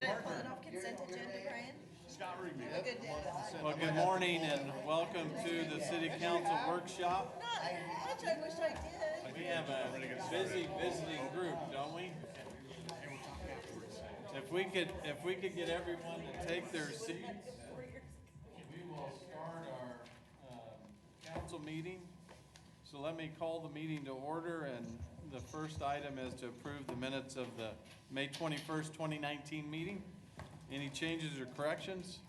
Pulling off consent agenda, Brian? Scott Rigby. Good day. Well, good morning and welcome to the City Council workshop. Not much, I wish I did. We have a busy visiting group, don't we? If we could get everyone to take their seats, we will start our council meeting. So let me call the meeting to order, and the first item is to approve the minutes of the May 21st, 2019 meeting. Any changes or corrections?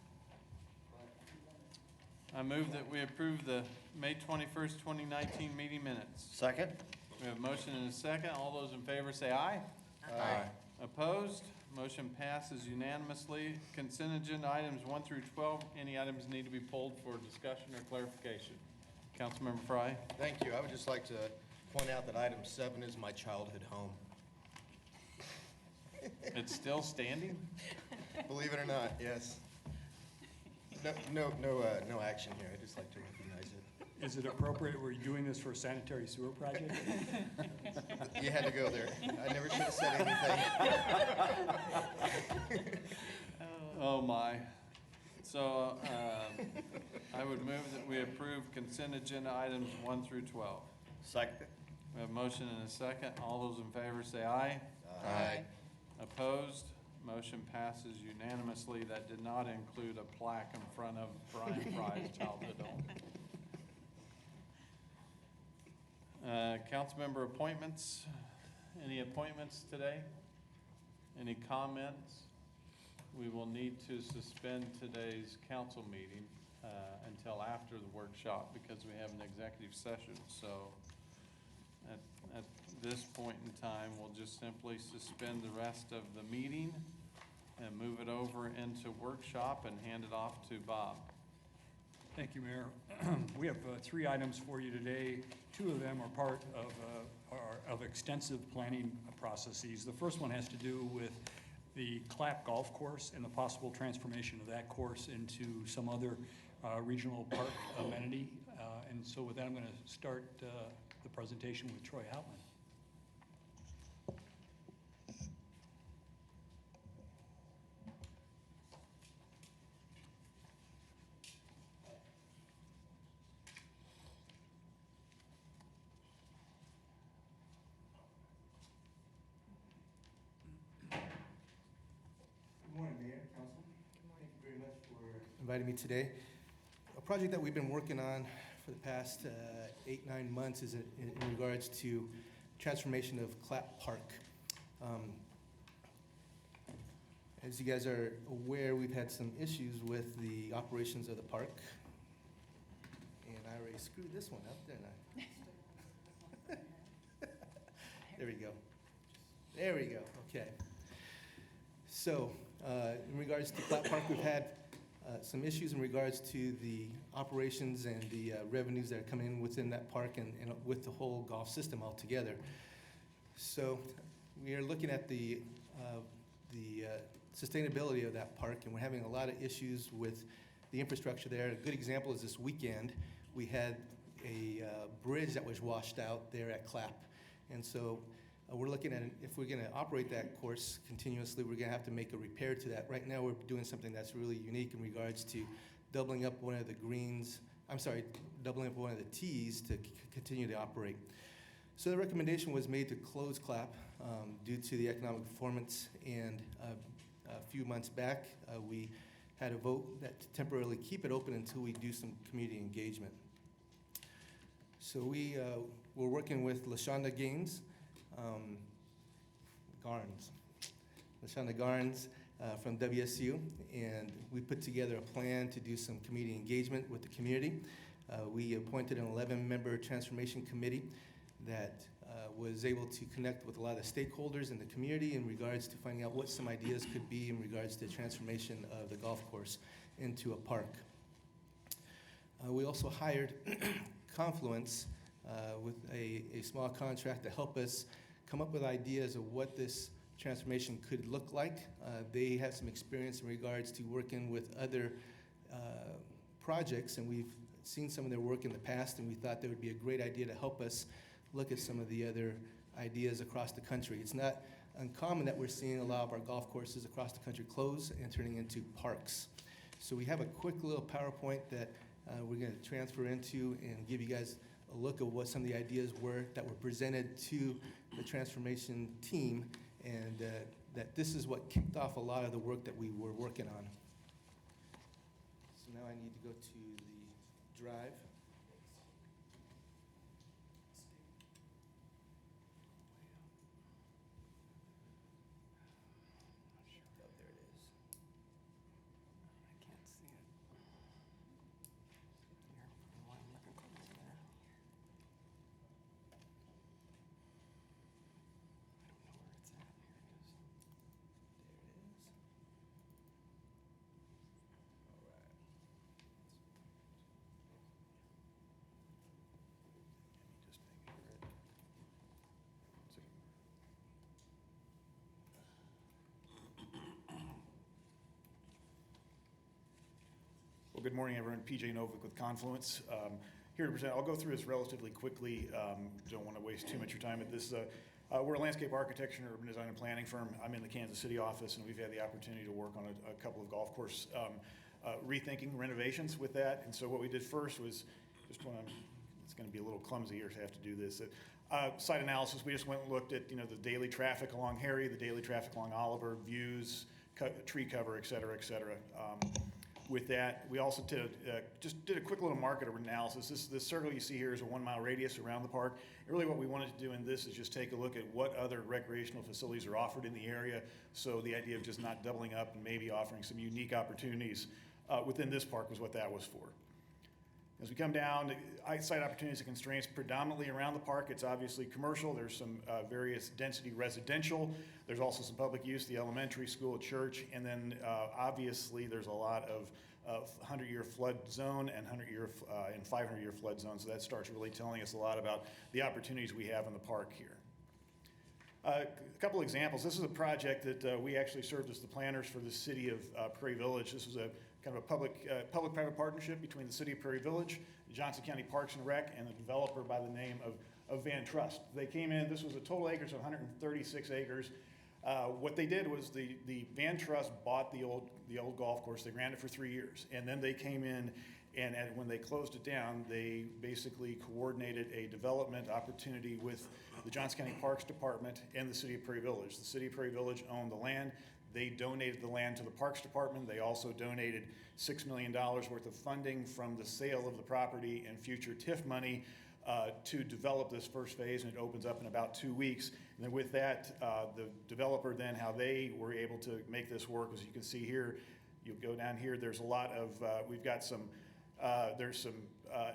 I move that we approve the May 21st, 2019 meeting minutes. Second. We have a motion and a second. All those in favor say aye. Aye. Opposed? Motion passes unanimously. Consent agenda items 1 through 12. Any items need to be pulled for discussion or clarification? Councilmember Fry. Thank you. I would just like to point out that item 7 is my childhood home. It's still standing? Believe it or not, yes. No action here. I'd just like to recognize it. Is it appropriate, were you doing this for a sanitary sewer project? You had to go there. I never should have said anything. Oh, my. So I would move that we approve consent agenda items 1 through 12. Second. We have a motion and a second. All those in favor say aye. Aye. Opposed? Motion passes unanimously. That did not include a plaque in front of Brian Fry's childhood home. Council member appointments. Any appointments today? Any comments? We will need to suspend today's council meeting until after the workshop because we have an executive session. So at this point in time, we'll just simply suspend the rest of the meeting and move it over into workshop and hand it off to Bob. Thank you, Mayor. We have 3 items for you today. 2 of them are part of extensive planning processes. The first one has to do with the Clapp Golf Course and the possible transformation of that course into some other regional park amenity. And so with that, I'm going to start the presentation with Troy Houtman. Good morning, Mayor, Council. Thank you very much for inviting me today. A project that we've been working on for the past 8-9 months is in regards to transformation of Clapp Park. As you guys are aware, we've had some issues with the operations of the park. And I already screwed this one up, didn't I? There we go. There we go, okay. So, in regards to Clapp Park, we've had some issues in regards to the operations and the revenues that are coming in within that park and with the whole golf system altogether. So, we are looking at the sustainability of that park, and we're having a lot of issues with the infrastructure there. A good example is this weekend, we had a bridge that was washed out there at Clapp, and so we're looking at, if we're going to operate that course continuously, we're going to have to make a repair to that. Right now, we're doing something that's really unique in regards to doubling up one of the doubling up one of the tees to continue to operate. So the recommendation was made to close Clapp due to the economic performance, and a few months back, we had a vote that to temporarily keep it open until we do some community engagement. So we're working with LaShonda Garnes from WSU, and we put together a plan to do some community engagement with the community. We appointed an 11-member transformation committee that was able to connect with a lot of stakeholders in the community in regards to finding out what some ideas could be in regards to transformation of the golf course into a park. We also hired Confluence with a small contract to help us come up with ideas of what this transformation could look like. They have some experience in regards to working with other projects, and we've seen some of their work in the past, and we thought that would be a great idea to help us look at some of the other ideas across the country. It's not uncommon that we're seeing a lot of our golf courses across the country close and turning into parks. So we have a quick little PowerPoint that we're going to transfer into and give you guys a look at what some of the ideas were that were presented to the transformation team, and that this is what kicked off a lot of the work that we were working on. So now I need to go to the drive. Oh, there it is. I can't see it. Here, while I'm looking close there. I don't know where it's at. Here it is. There it is. All right. Let me just make sure it. Well, good morning, everyone. PJ Novick with Confluence. Here to present, I'll go through this relatively quickly. Don't want to waste too much of your time at this. We're a landscape architecture and urban design and planning firm. I'm in the Kansas City office, and we've had the opportunity to work on a couple of golf course rethinking renovations with that. And so what we did first was, just want to, it's going to be a little clumsy here to have to do this. Site analysis, we just went and looked at, the daily traffic along Harry, the daily traffic along Oliver, views, tree cover, et cetera, et cetera. With that, we also just did a quick little market analysis. This circle you see here is a 1 mile radius around the park. And really what we wanted to do in this is just take a look at what other recreational facilities are offered in the area. So the idea of just not doubling up and maybe offering some unique opportunities within this park was what that was for. As we come down, site opportunities and constraints predominantly around the park. It's obviously commercial. There's some various density residential. There's also some public use, the elementary school, a church, and then obviously there's a lot of 100-year flood zone and 100-year and 500-year flood zone. So that starts really telling us a lot about the opportunities we have in the park here. A couple examples. This is a project that we actually served as the planners for the city of Prairie Village. This was a kind of a public-private partnership between the city of Prairie Village, the Johnson County Parks and Rec, and a developer by the name of Van Trust. They came in, this was a total acres of 136 acres. What they did was the Van Trust bought the old golf course. They ran it for 3 years, and then they came in, and when they closed it down, they basically coordinated a development opportunity with the Johnson County Parks Department and the city of Prairie Village. The city of Prairie Village owned the land. They donated the land to the Parks Department. They also donated $6 million worth of funding from the sale of the property and future TIF money to develop this first phase, and it opens up in about 2 weeks. And then with that, the developer then, how they were able to make this work, as you can see here, you'll go down here, there's a lot of, we've got some, there's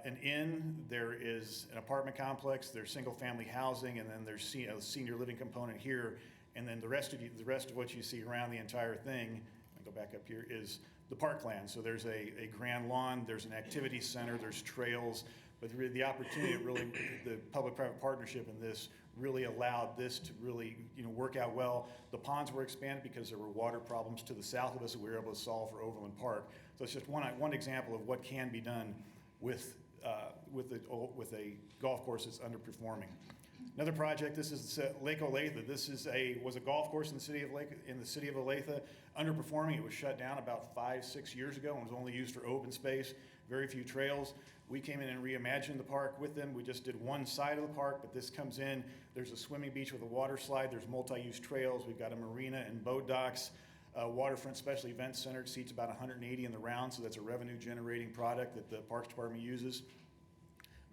an inn, there is an apartment complex, there's single family housing, and then there's a senior living component here. And then the rest of what you see around the entire thing, I'll go back up here, is the parkland. So there's a grand lawn, there's an activity center, there's trails, but really the opportunity, the public-private partnership in this really allowed this to really work out well. The ponds were expanded because there were water problems to the south of us that we were able to solve for Overland Park. So it's just one example of what can be done with a golf course that's underperforming. Another project, this is Lake Olathe. This was a golf course in the city of Olathe, underperforming. It was shut down about 5-6 years ago and was only used for open space, very few trails. We came in and reimagined the park with them. We just did one side of the park, but this comes in. There's a swimming beach with a water slide. There's multi-use trails. We've got a marina and boat docks. Waterfront Special Events Center seats about 180 in the round, so that's a revenue-generating product that the Parks Department uses.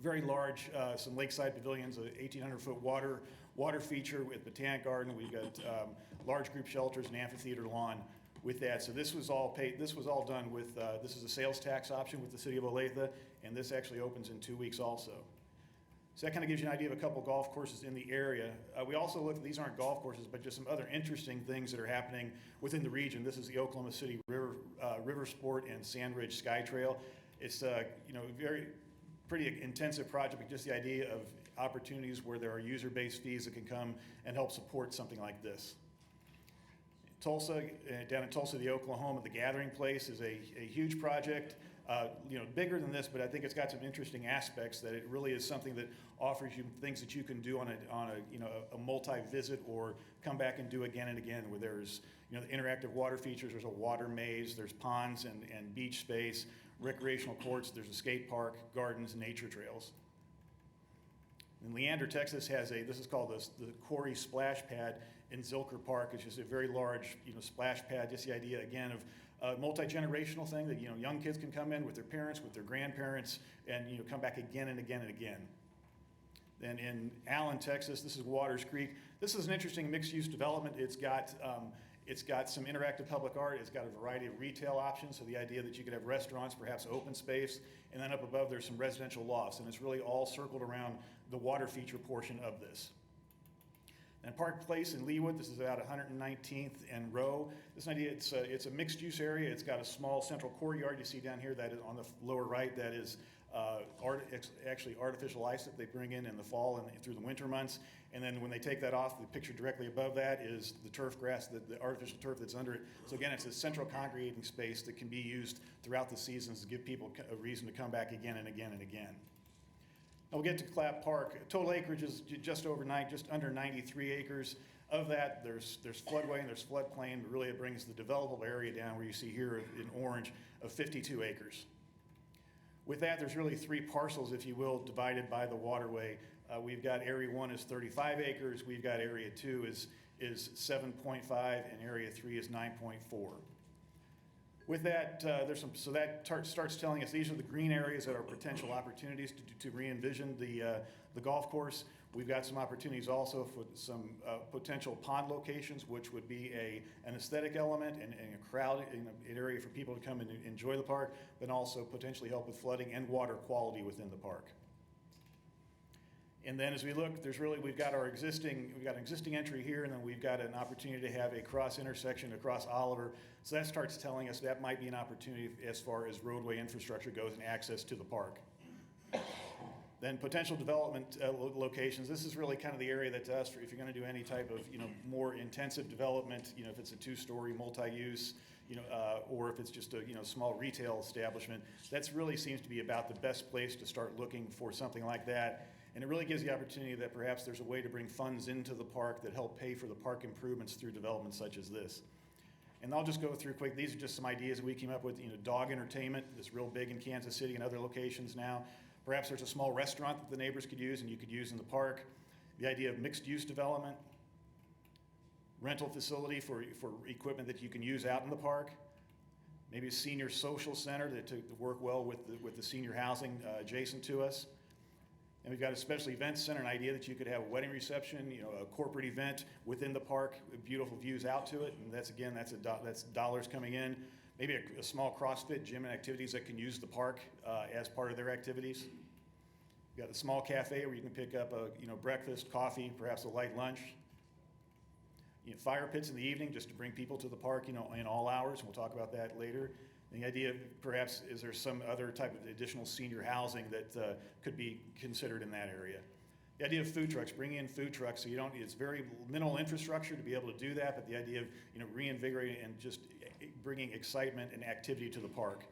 Very large, some lakeside pavilions, a 1,800-foot water feature with botanic garden. We've got large group shelters and amphitheater lawn with that. So this was all paid. This was all done with. This is a sales tax option with the city of Olathe, and this actually opens in 2 weeks also. So that kind of gives you an idea of a couple golf courses in the area. We also looked at, these aren't golf courses, but just some other interesting things that are happening within the region. This is the Oklahoma City River Sport and Sand Ridge Sky Trail. It's pretty intensive project, but just the idea of opportunities where there are user-based fees that can come and help support something like this. Tulsa, down in Tulsa, the Oklahoma, the Gathering Place is a huge project. bigger than this, but I think it's got some interesting aspects that it really is something that offers you things that you can do on a multi-visit or come back and do again and again, where there's, the interactive water features, there's a water maze, there's ponds and beach space, recreational courts, there's a skate park, gardens, nature trails. And Leander, Texas has this is called the Quarry Splash Pad in Zilker Park. It's just a very large, splash pad, just the idea, again, of a multi-generational thing that, young kids can come in with their parents, with their grandparents, and, come back again and again and again. Then in Allen, Texas, this is Waters Creek. This is an interesting mixed-use development. It's got some interactive public art. It's got a variety of retail options, so the idea that you could have restaurants, perhaps open space, and then up above there's some residential lofts, and it's really all circled around the water feature portion of this. And Park Place in Leawood, this is about 119th and Row. This idea, it's a mixed-use area. It's got a small central courtyard you see down here that is on the lower right. That is actually artificial ice that they bring in the fall and through the winter months. And then when they take that off, the picture directly above that is the turf grass, the artificial turf that's under it. So again, it's a central congregating space that can be used throughout the seasons to give people a reason to come back again and again and again. Now we'll get to Clapp Park. Total acreage is just under 93 acres. Of that, there's floodway and there's floodplain, but really it brings the developable area down where you see here in orange of 52 acres. With that, there's really three parcels, if you will, divided by the waterway. We've got Area 1 is 35 acres, we've got Area 2 is 7.5, and Area 3 is 9.4. With that, starts telling us these are the green areas that are potential opportunities to re-envision the golf course. We've got some opportunities also for some potential pond locations, which would be an aesthetic element and a crowd, an area for people to come and enjoy the park, but also potentially help with flooding and water quality within the park. And then as we look, we've got an existing entry here, and then we've got an opportunity to have a cross intersection across Oliver. So that starts telling us that might be an opportunity as far as roadway infrastructure goes and access to the park. Then potential development locations. This is really kind of the area that to us, if you're going to do any type of more intensive development, if it's a two-story multi-use, or if it's just a small retail establishment, that's really seems to be about the best place to start looking for something like that. And it really gives the opportunity that perhaps there's a way to bring funds into the park that help pay for the park improvements through development such as this. And I'll just go through quick. These are just some ideas we came up with. Dog entertainment is real big in Kansas City and other locations now. Perhaps there's a small restaurant that the neighbors could use and you could use in the park. The idea of mixed-use development, rental facility for equipment that you can use out in the park, maybe a senior social center to work well with the senior housing adjacent to us. And we've got a special events center, an idea that you could have a wedding reception, a corporate event within the park, with beautiful views out to it, and that's dollars coming in. Maybe a small CrossFit gym and activities that can use the park as part of their activities. We've got a small cafe where you can pick up breakfast, coffee, perhaps a light lunch. Fire pits in the evening just to bring people to the park, in all hours. We'll talk about that later. The idea, perhaps, is there some other type of additional senior housing that could be considered in that area. The idea of food trucks, bringing in food trucks, so it's very minimal infrastructure to be able to do that, but the idea of reinvigorating and just bringing excitement and activity to the park.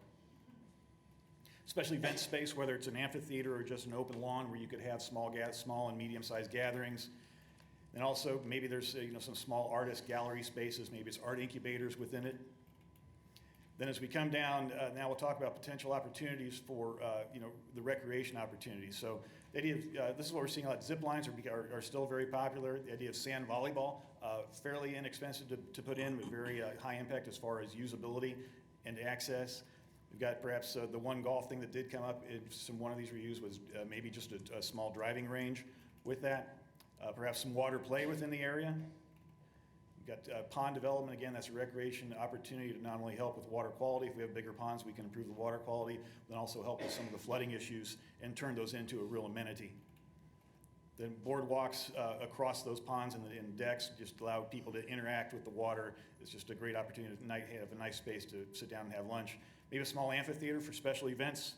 Especially event space, whether it's an amphitheater or just an open lawn where you could have small and medium-sized gatherings. And also maybe there's some small artist gallery spaces, maybe it's art incubators within it. Then as we come down, now we'll talk about potential opportunities for the recreation opportunities. So the idea of, this is what we're seeing a lot. Zip lines are still very popular. The idea of sand volleyball, fairly inexpensive to put in, but very high impact as far as usability and access. We've got perhaps the one golf thing that did come up in one of these reviews was maybe just a small driving range with that. Perhaps some water play within the area. We've got pond development. Again, that's a recreation opportunity to not only help with water quality. If we have bigger ponds, we can improve the water quality, then also help with some of the flooding issues and turn those into a real amenity. Then boardwalks across those ponds and decks just allow people to interact with the water. It's just a great opportunity to have a nice space to sit down and have lunch. Maybe a small amphitheater for special events.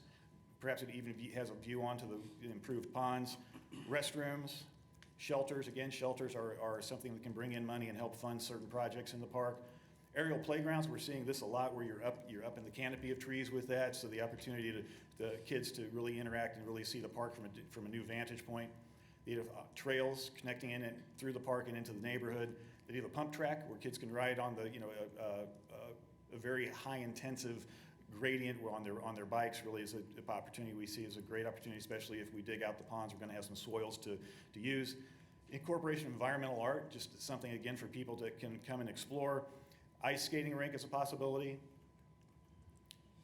Perhaps it even has a view onto the improved ponds. Restrooms. Shelters, again, shelters are something that can bring in money and help fund certain projects in the park. Aerial playgrounds, we're seeing this a lot where you're up in the canopy of trees with that, so the opportunity to the kids to really interact and really see the park from a new vantage point. They have trails connecting in and through the park and into the neighborhood. They have a pump track where kids can ride on the a very high intensive gradient on their bikes. Really is an opportunity we see as a great opportunity, especially if we dig out the ponds. We're going to have some soils to use. Incorporation of environmental art, just something again for people that can come and explore. Ice skating rink is a possibility.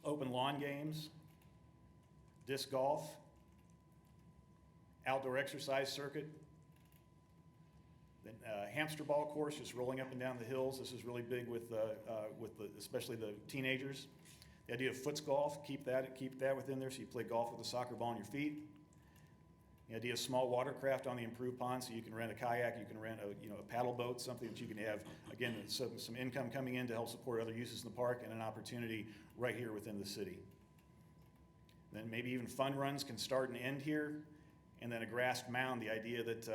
Open lawn games, disc golf, outdoor exercise circuit, then hamster ball course, just rolling up and down the hills. This is really big with especially the teenagers. The idea of foots golf, keep that within there, so you play golf with a soccer ball on your feet. The idea of small watercraft on the improved pond, so you can rent a kayak, you can rent a paddle boat, something that you can have, again, some income coming in to help support other uses in the park, and an opportunity right here within the city. Then maybe even fun runs can start and end here, and then a grassed mound, the idea that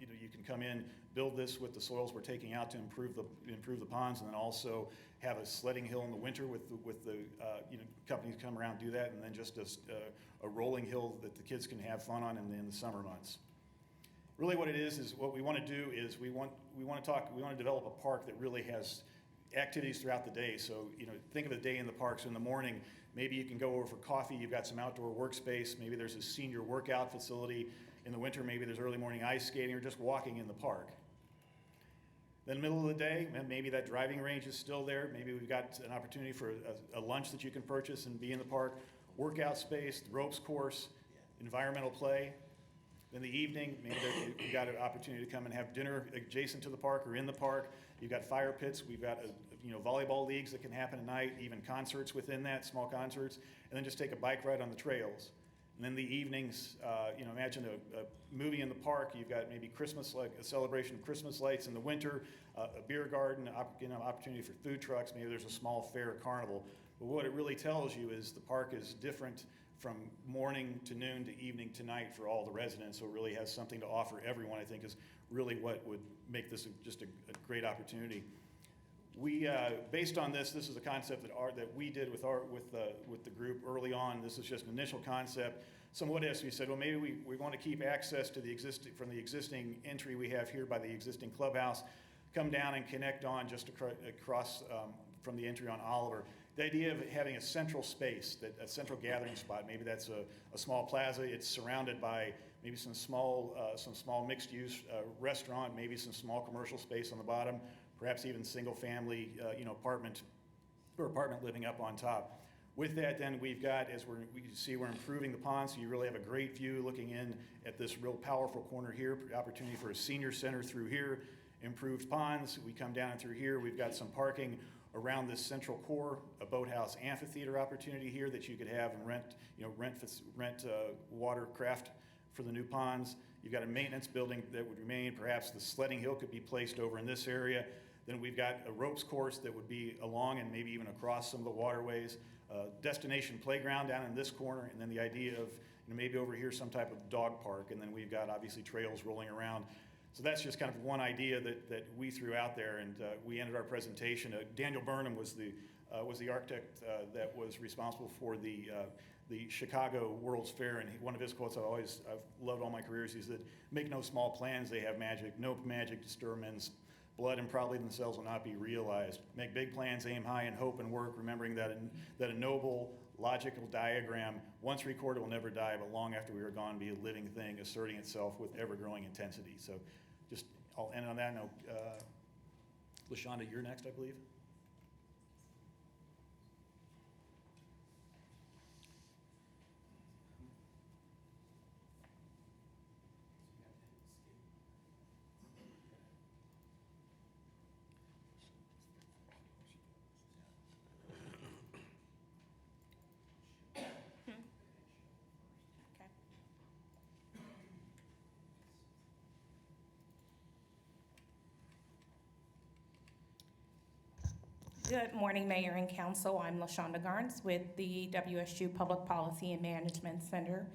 you can come in, build this with the soils we're taking out to improve the ponds, and then also have a sledding hill in the winter with the companies come around and do that, and then just a rolling hill that the kids can have fun on in the summer months. Really what it is what we want to do is we want to develop a park that really has activities throughout the day. So, think of a day in the park. So in the morning, maybe you can go over for coffee, you've got some outdoor workspace, maybe there's a senior workout facility. In the winter, maybe there's early morning ice skating or just walking in the park. Then middle of the day, maybe that driving range is still there. Maybe we've got an opportunity for a lunch that you can purchase and be in the park. Workout space, the ropes course, environmental play. Then the evening, maybe you've got an opportunity to come and have dinner adjacent to the park or in the park. You've got fire pits. We've got volleyball leagues that can happen at night, even concerts within that, small concerts. And then just take a bike ride on the trails. And then the evenings, imagine a movie in the park. You've got maybe Christmas, like a celebration of Christmas lights in the winter, a beer garden, opportunity for food trucks. Maybe there's a small fair or carnival. But what it really tells you is the park is different from morning to noon to evening to night for all the residents. So it really has something to offer everyone, I think, is really what would make this just a great opportunity. We, based on this is a concept that we did with the group early on. This is just an initial concept. Some what ifs. We said, well, maybe we want to keep access to the existing entry we have here by the existing clubhouse, come down and connect on just across from the entry on Oliver. The idea of having a central space, a central gathering spot. Maybe that's a small plaza. It's surrounded by maybe some small mixed-use restaurant, maybe some small commercial space on the bottom. Perhaps even single-family, apartment living up on top. With that, then we've got, as we can see, we're improving the pond, so you really have a great view looking in at this real powerful corner here. Opportunity for a senior center through here. Improved ponds. We come down through here. We've got some parking around this central core, a boathouse amphitheater opportunity here that you could have and rent watercraft for the new ponds. You've got a maintenance building that would remain. Perhaps the sledding hill could be placed over in this area. Then we've got a ropes course that would be along and maybe even across some of the waterways. Destination playground down in this corner, and then the idea of maybe over here some type of dog park, and then we've got obviously trails rolling around. So that's just kind of one idea that we threw out there, and we ended our presentation. Daniel Burnham was the architect that was responsible for the Chicago World's Fair, and one of his quotes I've loved all my careers is that make no small plans, they have magic. No magic to stir men's blood, and probably themselves will not be realized. Make big plans, aim high, and hope and work, remembering that a noble, logical diagram, once recorded, will never die, but long after we are gone, be a living thing, asserting itself with ever-growing intensity. So just, I'll end on that note. LaShonda, you're next, I believe. Good morning, Mayor and Council. I'm LaShonda Garnes with the WSU Public Policy and Management Center.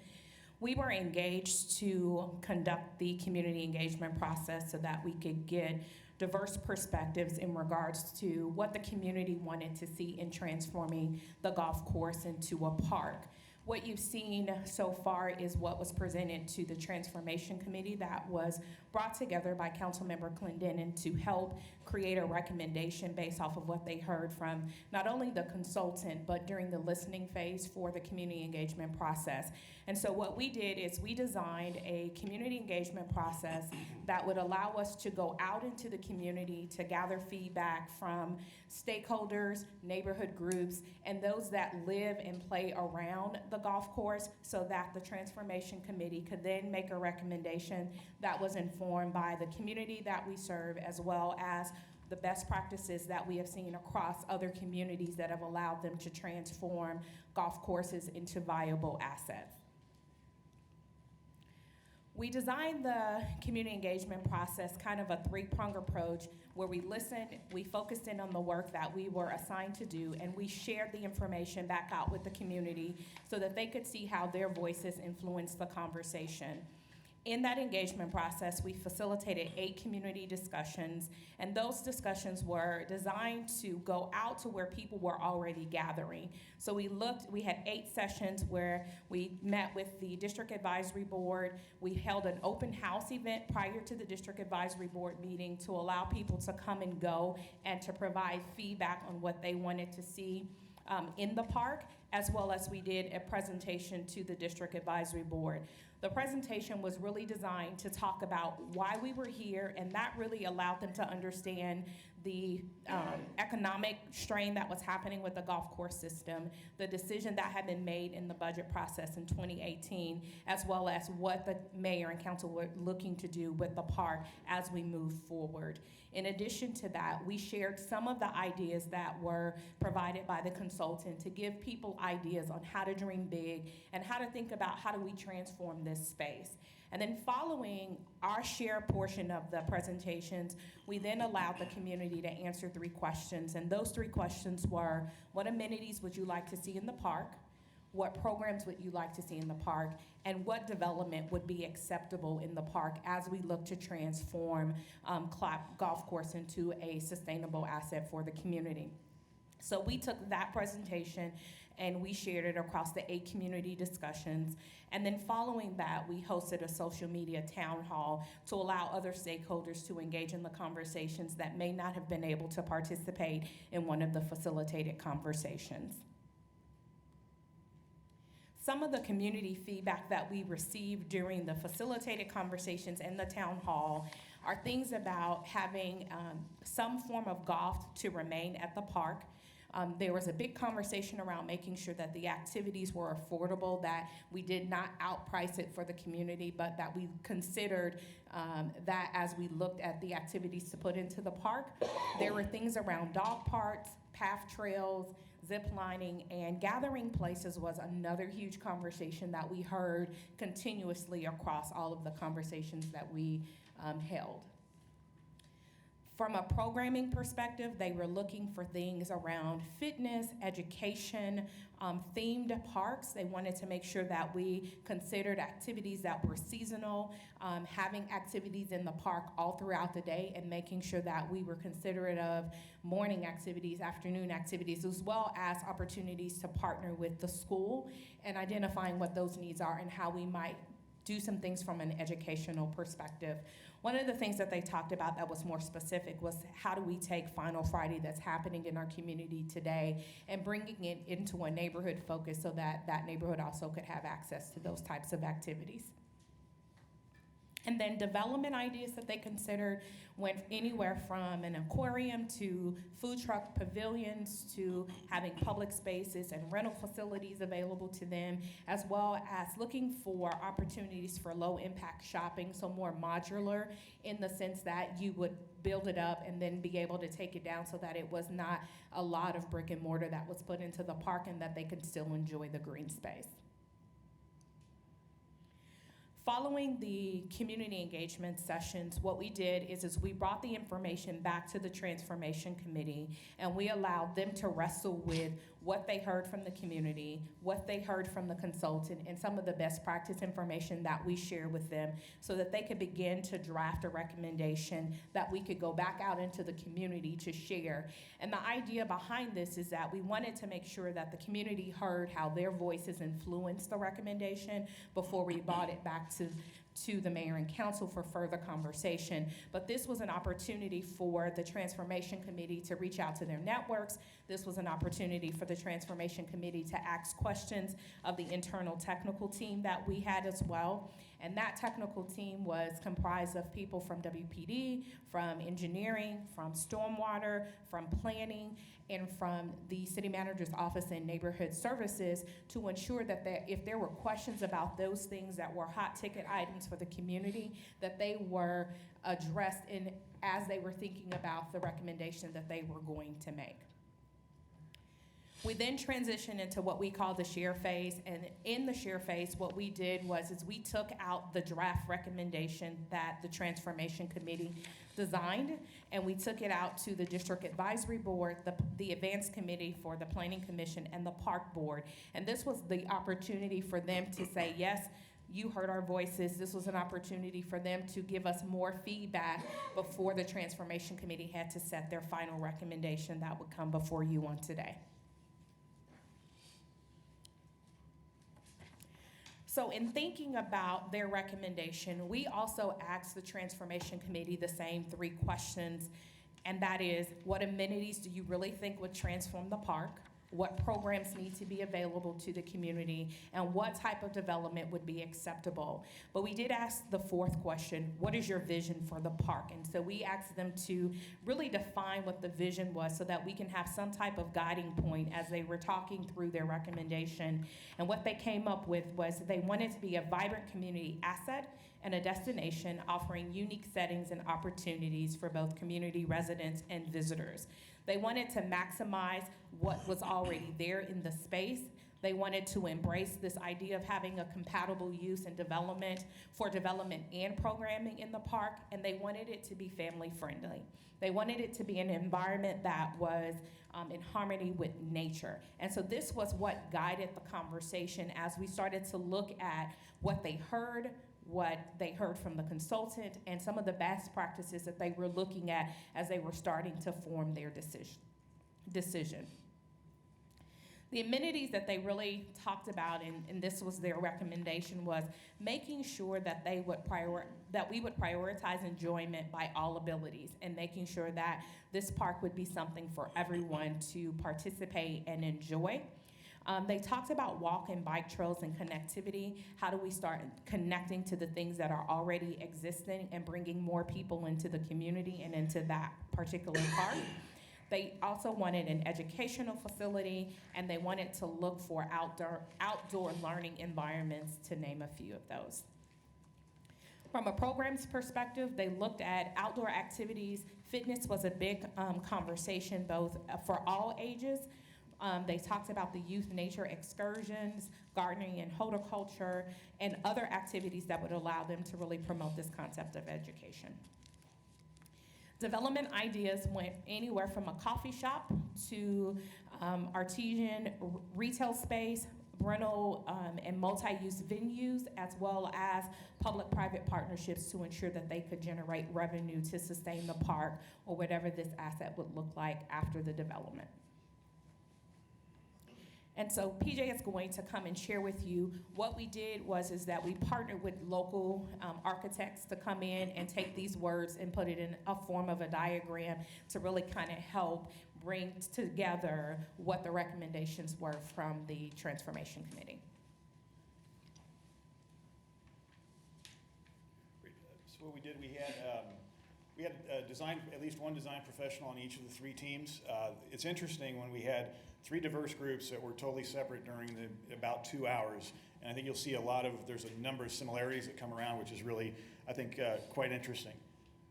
We were engaged to conduct the community engagement process so that we could get diverse perspectives in regards to what the community wanted to see in transforming the golf course into a park. What you've seen so far is what was presented to the Transformation Committee that was brought together by Councilmember Clendenin to help create a recommendation based off of what they heard from not only the consultant, but during the listening phase for the community engagement process. And so what we did is we designed a community engagement process that would allow us to go out into the community to gather feedback from stakeholders, neighborhood groups, and those that live and play around the golf course, so that the Transformation Committee could then make a recommendation that was informed by the community that we serve, as well as the best practices that we have seen across other communities that have allowed them to transform golf courses into viable assets. We designed the community engagement process kind of a three-pronged approach where we listened, we focused in on the work that we were assigned to do, and we shared the information back out with the community so that they could see how their voices influenced the conversation. In that engagement process, we facilitated 8 community discussions, and those discussions were designed to go out to where people were already gathering. So we had 8 sessions where we met with the District Advisory Board. We held an open house event prior to the District Advisory Board meeting to allow people to come and go and to provide feedback on what they wanted to see in the park, as well as we did a presentation to the District Advisory Board. The presentation was really designed to talk about why we were here, and that really allowed them to understand the economic strain that was happening with the golf course system, the decision that had been made in the budget process in 2018, as well as what the mayor and council were looking to do with the park as we move forward. In addition to that, we shared some of the ideas that were provided by the consultant to give people ideas on how to dream big and how to think about how do we transform this space. And then following our share portion of the presentations, we then allowed the community to answer 3 questions. And those 3 questions were, what amenities would you like to see in the park? What programs would you like to see in the park? And what development would be acceptable in the park as we look to transform Clapp Golf Course into a sustainable asset for the community? So we took that presentation and we shared it across the 8 community discussions. And then following that, we hosted a social media town hall to allow other stakeholders to engage in the conversations that may not have been able to participate in one of the facilitated conversations. Some of the community feedback that we received during the facilitated conversations in the town hall are things about having some form of golf to remain at the park. There was a big conversation around making sure that the activities were affordable, that we did not outprice it for the community, but that we considered that as we looked at the activities to put into the park. There were things around dog parks, path trails, zip lining, and gathering places was another huge conversation that we heard continuously across all of the conversations that we held. From a programming perspective, they were looking for things around fitness, education, themed parks. They wanted to make sure that we considered activities that were seasonal, having activities in the park all throughout the day, and making sure that we were considerate of morning activities, afternoon activities, as well as opportunities to partner with the school and identifying what those needs are and how we might do some things from an educational perspective. One of the things that they talked about that was more specific was how do we take Final Friday that's happening in our community today and bringing it into a neighborhood focus so that that neighborhood also could have access to those types of activities. And then development ideas that they considered went anywhere from an aquarium to food truck pavilions to having public spaces and rental facilities available to them, as well as looking for opportunities for low impact shopping, so more modular in the sense that you would build it up and then be able to take it down so that it was not a lot of brick and mortar that was put into the park and that they could still enjoy the green space. Following the community engagement sessions, what we did is we brought the information back to the Transformation Committee, and we allowed them to wrestle with what they heard from the community, what they heard from the consultant, and some of the best practice information that we share with them so that they could begin to draft a recommendation that we could go back out into the community to share. And the idea behind this is that we wanted to make sure that the community heard how their voices influenced the recommendation before we brought it back to the mayor and council for further conversation. But this was an opportunity for the Transformation Committee to reach out to their networks. This was an opportunity for the Transformation Committee to ask questions of the internal technical team that we had as well. And that technical team was comprised of people from WPD, from engineering, from stormwater, from planning, and from the city manager's office and neighborhood services to ensure that if there were questions about those things that were hot ticket items for the community, that they were addressed as they were thinking about the recommendation that they were going to make. We then transitioned into what we call the share phase, and in the share phase, what we did is we took out the draft recommendation that the Transformation Committee designed, and we took it out to the District Advisory Board, the Advanced Committee for the Planning Commission, and the Park Board. And this was the opportunity for them to say, yes, you heard our voices. This was an opportunity for them to give us more feedback before the Transformation Committee had to set their final recommendation that would come before you on today. So in thinking about their recommendation, we also asked the Transformation Committee the same 3 questions, and that is, what amenities do you really think would transform the park? What programs need to be available to the community, and what type of development would be acceptable? But we did ask the 4th question, what is your vision for the park? And so we asked them to really define what the vision was so that we can have some type of guiding point as they were talking through their recommendation. And what they came up with was they wanted to be a vibrant community asset and a destination offering unique settings and opportunities for both community residents and visitors. They wanted to maximize what was already there in the space. They wanted to embrace this idea of having a compatible use and development for development and programming in the park, and they wanted it to be family friendly. They wanted it to be an environment that was in harmony with nature. And so this was what guided the conversation as we started to look at what they heard from the consultant, and some of the best practices that they were looking at as they were starting to form their decision. The amenities that they really talked about, and this was their recommendation, was making sure that we would prioritize enjoyment by all abilities, and making sure that this park would be something for everyone to participate and enjoy. They talked about walk and bike trails and connectivity. How do we start connecting to the things that are already existing and bringing more people into the community and into that particular park? They also wanted an educational facility, and they wanted to look for outdoor learning environments, to name a few of those. From a programs perspective, they looked at outdoor activities. Fitness was a big conversation, both for all ages. They talked about the youth nature excursions, gardening and horticulture, and other activities that would allow them to really promote this concept of education. Development ideas went anywhere from a coffee shop to artesian retail space, rental and multi-use venues, as well as public-private partnerships to ensure that they could generate revenue to sustain the park or whatever this asset would look like after the development. And so PJ is going to come and share with you what we did is that we partnered with local architects to come in and take these words and put it in a form of a diagram to really kind of help bring together what the recommendations were from the Transformation Committee. Great. So what we did, we had at least one design professional on each of the 3 teams. It's interesting when we had 3 diverse groups that were totally separate during about 2 hours. And I think you'll see there's a number of similarities that come around, which is really, I think, quite interesting.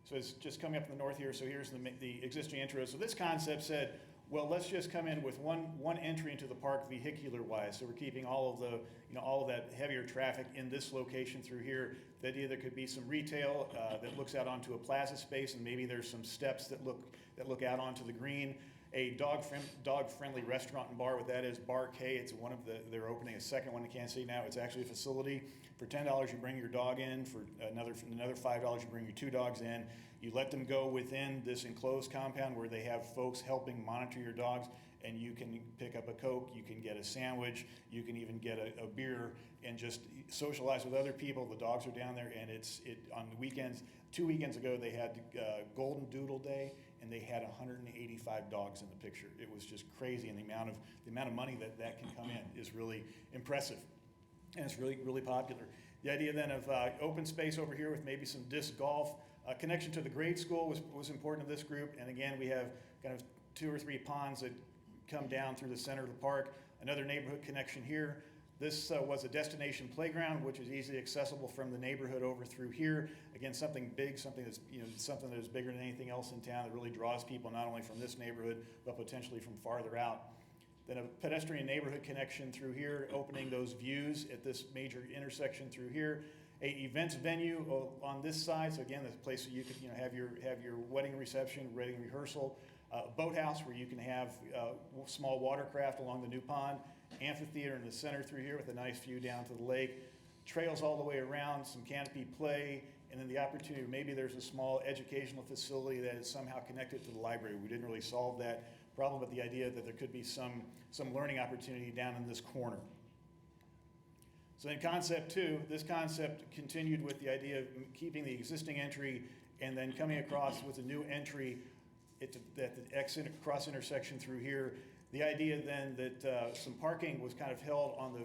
So it's just coming up in the north here. So here's the existing intro. So this concept said, well, let's just come in with one entry into the park vehicular-wise. So we're keeping all of the, all of that heavier traffic in this location through here. The idea there could be some retail that looks out onto a plaza space, and maybe there's some steps that look out onto the green. A dog-friendly restaurant and bar. What that is, Bar K. It's one of they're opening a second one in Kansas City now. It's actually a facility. For $10, you bring your dog in. For another $5, you bring your 2 dogs in. You let them go within this enclosed compound where they have folks helping monitor your dogs, and you can pick up a Coke, you can get a sandwich, you can even get a beer and just socialize with other people. The dogs are down there, and on the weekends. 2 weekends ago, they had Golden Doodle Day, and they had 185 dogs in the picture. It was just crazy, and the amount of money that can come in is really impressive, and it's really, really popular. The idea then of open space over here with maybe some disc golf. Connection to the grade school was important to this group, and again, we have kind of 2 or 3 ponds that come down through the center of the park. Another neighborhood connection here. This was a destination playground, which is easily accessible from the neighborhood over through here. Again, something big, something that's something that is bigger than anything else in town that really draws people not only from this neighborhood but potentially from farther out. Then a pedestrian neighborhood connection through here, opening those views at this major intersection through here. A events venue on this side, so again, that's a place where you could have your wedding reception, wedding rehearsal. Boathouse where you can have small watercraft along the new pond. Amphitheater in the center through here with a nice view down to the lake. Trails all the way around, some canopy play, and then the opportunity, maybe there's a small educational facility that is somehow connected to the library. We didn't really solve that problem, but the idea that there could be some learning opportunity down in this corner. So in concept 2, this concept continued with the idea of keeping the existing entry and then coming across with a new entry at the exit cross intersection through here. The idea then that some parking was kind of held on the,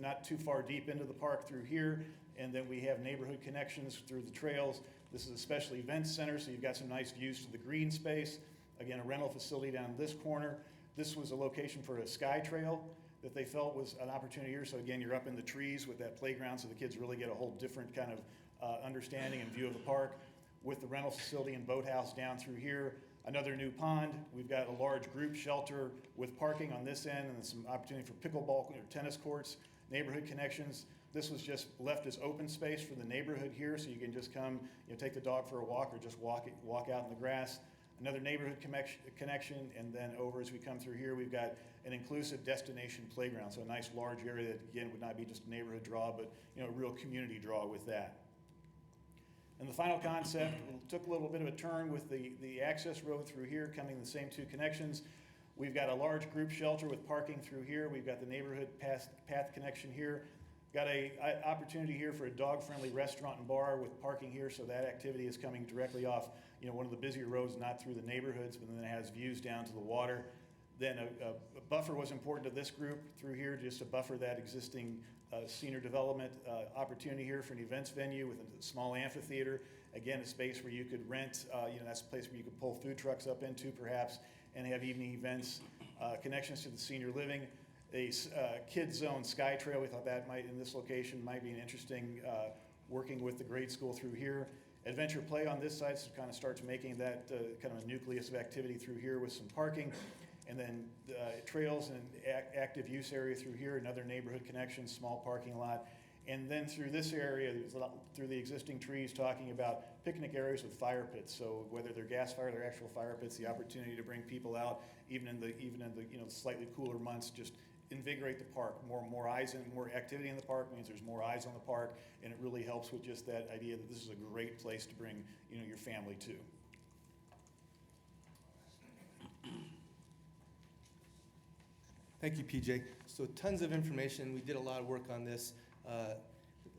not too far deep into the park through here, and then we have neighborhood connections through the trails. This is a special events center, so you've got some nice views to the green space. Again, a rental facility down in this corner. This was a location for a sky trail that they felt was an opportunity here. So again, you're up in the trees with that playground, so the kids really get a whole different kind of understanding and view of the park. With the rental facility and boathouse down through here. Another new pond. We've got a large group shelter with parking on this end and then some opportunity for pickleball or tennis courts, neighborhood connections. This was just left as open space for the neighborhood here, so you can just come, take the dog for a walk or just walk out in the grass. Another neighborhood connection, and then over as we come through here, we've got an inclusive destination playground, so a nice large area that, again, would not be just a neighborhood draw, but a real community draw with that. And the final concept took a little bit of a turn with the access road through here, coming the same 2 connections. We've got a large group shelter with parking through here. We've got the neighborhood path connection here. Got a opportunity here for a dog-friendly restaurant and bar with parking here, so that activity is coming directly off, one of the busier roads, not through the neighborhoods, but then it has views down to the water. Then a buffer was important to this group through here, just to buffer that existing senior development opportunity here for an events venue with a small amphitheater. Again, a space where you could rent, that's a place where you could pull food trucks up into perhaps and have evening events, connections to the senior living. A kids zone sky trail, we thought that in this location might be an interesting working with the grade school through here. Adventure play on this side, so kind of starts making that kind of a nucleus of activity through here with some parking. And then trails and active use area through here, another neighborhood connection, small parking lot. And then through this area, through the existing trees, talking about picnic areas with fire pits. So whether they're gas fired or actual fire pits, the opportunity to bring people out, even in the slightly cooler months, just invigorate the park. More eyes and more activity in the park means there's more eyes on the park, and it really helps with just that idea that this is a great place to bring your family to. Thank you, PJ. So tons of information. We did a lot of work on this. A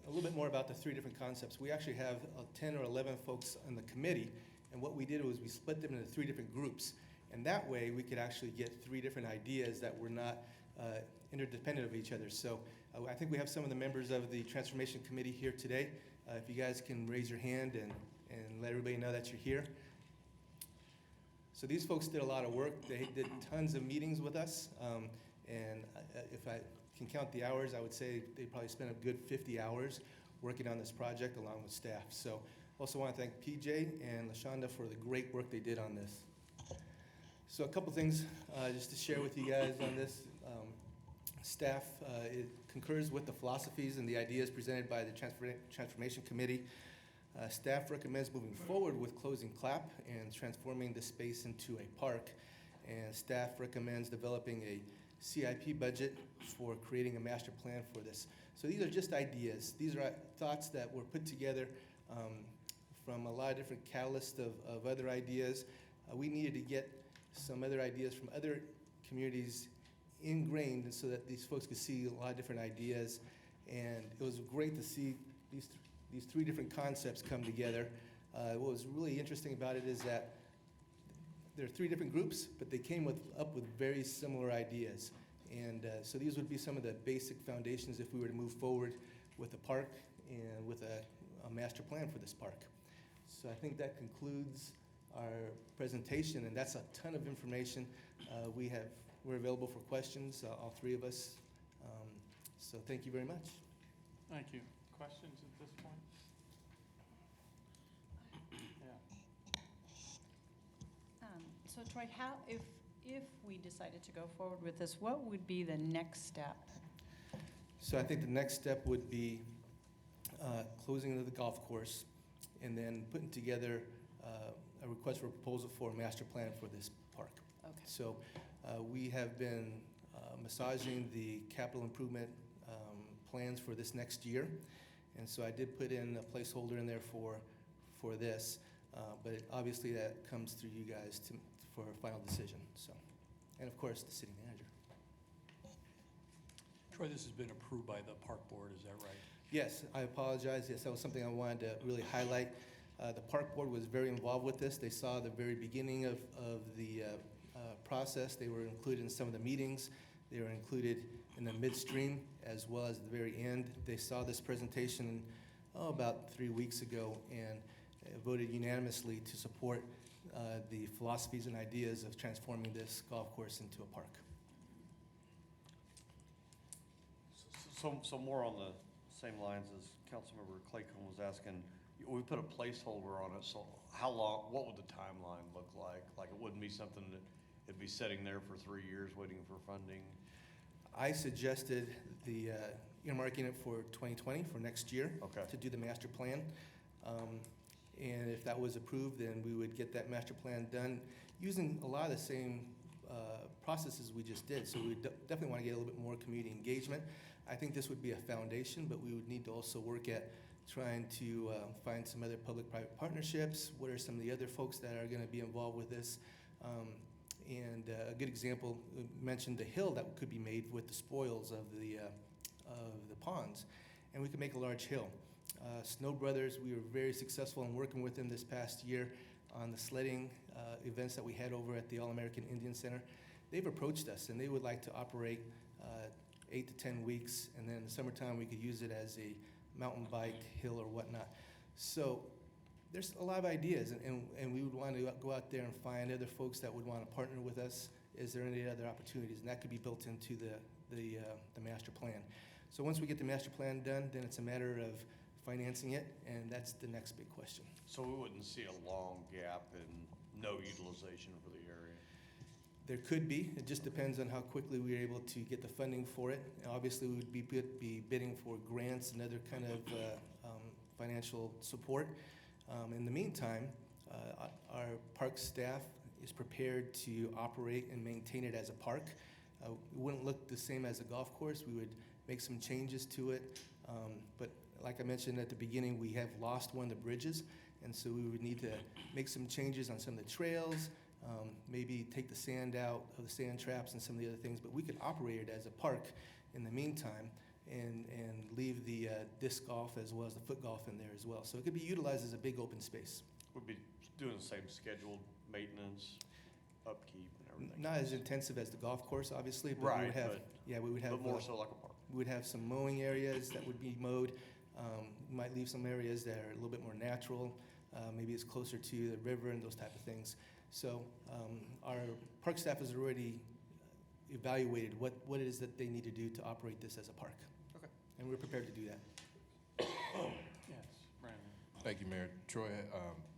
little bit more about the 3 different concepts. We actually have 10 or 11 folks on the committee, and what we did was we split them into 3 different groups. And that way, we could actually get 3 different ideas that were not interdependent of each other. So I think we have some of the members of the Transformation Committee here today. If you guys can raise your hand and let everybody know that you're here. So these folks did a lot of work. They did tons of meetings with us. And if I can count the hours, I would say they probably spent a good 50 hours working on this project along with staff. So also want to thank PJ and LaShonda for the great work they did on this. So a couple things just to share with you guys on this. Staff it concurs with the philosophies and the ideas presented by the Transformation Committee. Staff recommends moving forward with closing CLAP and transforming the space into a park. And staff recommends developing a CIP budget for creating a master plan for this. So these are just ideas. These are thoughts that were put together from a lot of different catalysts of other ideas. We needed to get some other ideas from other communities ingrained so that these folks could see a lot of different ideas. And it was great to see these three different concepts come together. What was really interesting about it is that there are three different groups, but they came up with very similar ideas. And so these would be some of the basic foundations if we were to move forward with the park and with a master plan for this park. So I think that concludes our presentation, and that's a ton of information. We're available for questions, all three of us. So thank you very much. Thank you. Questions at this point? Yeah. So Troy, if we decided to go forward with this, what would be the next step? So I think the next step would be closing of the golf course and then putting together a request for proposal for a master plan for this park. Okay. So we have been massaging the capital improvement plans for this next year. And so I did put in a placeholder in there for this, but obviously that comes through you guys for a final decision. So, and of course, the city manager. Troy, this has been approved by the park board, is that right? Yes, I apologize. Yes, that was something I wanted to really highlight. The park board was very involved with this. They saw the very beginning of the process. They were included in some of the meetings. They were included in the midstream as well as the very end. They saw this presentation about 3 weeks ago and voted unanimously to support the philosophies and ideas of transforming this golf course into a park. So more on the same lines as Councilmember Clayton was asking, we put a placeholder on it, so how long, what would the timeline look like? Like, it wouldn't be something that it'd be sitting there for 3 years waiting for funding? I suggested the earmarking it for 2020, for next year, Okay. to do the master plan. And if that was approved, then we would get that master plan done using a lot of the same processes we just did. So we would definitely want to get a little bit more community engagement. I think this would be a foundation, but we would need to also work at trying to find some other public-private partnerships. What are some of the other folks that are going to be involved with this? And a good example, mentioned the hill that could be made with the spoils of the ponds. And we could make a large hill. Snow Brothers, we were very successful in working with them this past year on the sledding events that we had over at the All-American Indian Center. They've approached us and they would like to operate 8 to 10 weeks, and then in the summertime we could use it as a mountain bike hill or whatnot. So there's a lot of ideas, and we would want to go out there and find other folks that would want to partner with us. Is there any other opportunities? And that could be built into the master plan. So once we get the master plan done, then it's a matter of financing it, and that's the next big question. So we wouldn't see a long gap and no utilization for the area? There could be. It just depends on how quickly we are able to get the funding for it. And obviously, we would be bidding for grants and other kind of financial support. In the meantime, our park staff is prepared to operate and maintain it as a park. It wouldn't look the same as a golf course. We would make some changes to it. But like I mentioned at the beginning, we have lost one of the bridges, and so we would need to make some changes on some of the trails, maybe take the sand out of the sand traps and some of the other things, but we could operate it as a park in the meantime and leave the disc golf as well as the foot golf in there as well. So it could be utilized as a big open space. We'd be doing the same scheduled maintenance, upkeep and everything? Not as intensive as the golf course, obviously, but we Right, would have, but- yeah, we would have. But more so like a park? We would have some mowing areas that would be mowed. We might leave some areas that are a little bit more natural. Maybe it's closer to the river and those type of things. So our park staff has already evaluated what it is that they need to do to operate this as a park. Okay. And we're prepared to do that. Yes, Brandon. Thank you, Mayor. Troy,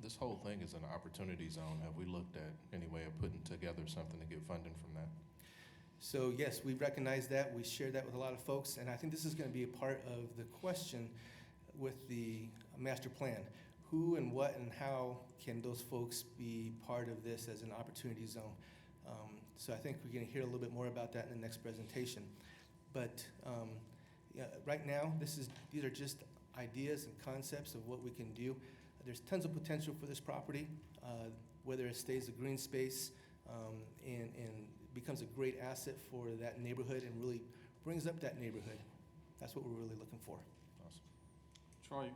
this whole thing is an opportunity zone. Have we looked at any way of putting together something to get funding from that? So yes, we recognize that. We share that with a lot of folks, and I think this is going to be a part of the question with the master plan. Who and what and how can those folks be part of this as an opportunity zone? So I think we're going to hear a little bit more about that in the next presentation. But yeah, right now, these are just ideas and concepts of what we can do. There's tons of potential for this property, whether it stays a green space and becomes a great asset for that neighborhood and really brings up that neighborhood. That's what we're really looking for. Awesome. Troy,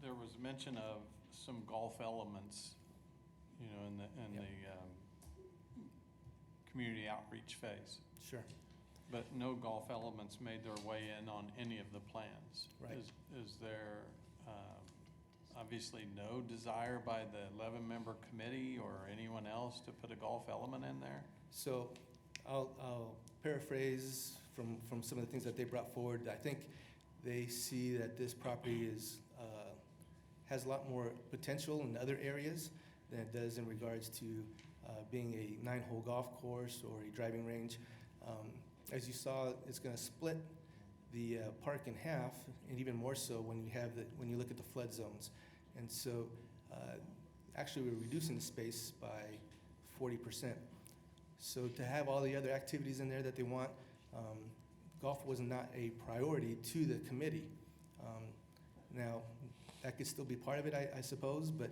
there was mention of some golf elements, you know, in the community outreach phase. Sure. But no golf elements made their way in on any of the plans. Right. Is there obviously no desire by the 11-member committee or anyone else to put a golf element in there? So I'll paraphrase from some of the things that they brought forward. I think they see that this property has a lot more potential in other areas than it does in regards to being a 9-hole golf course or a driving range. As you saw, it's going to split the park in half, and even more so when you look at the flood zones. And so, actually, we're reducing the space by 40%. So to have all the other activities in there that they want, golf was not a priority to the committee. Now, that could still be part of it, I suppose, but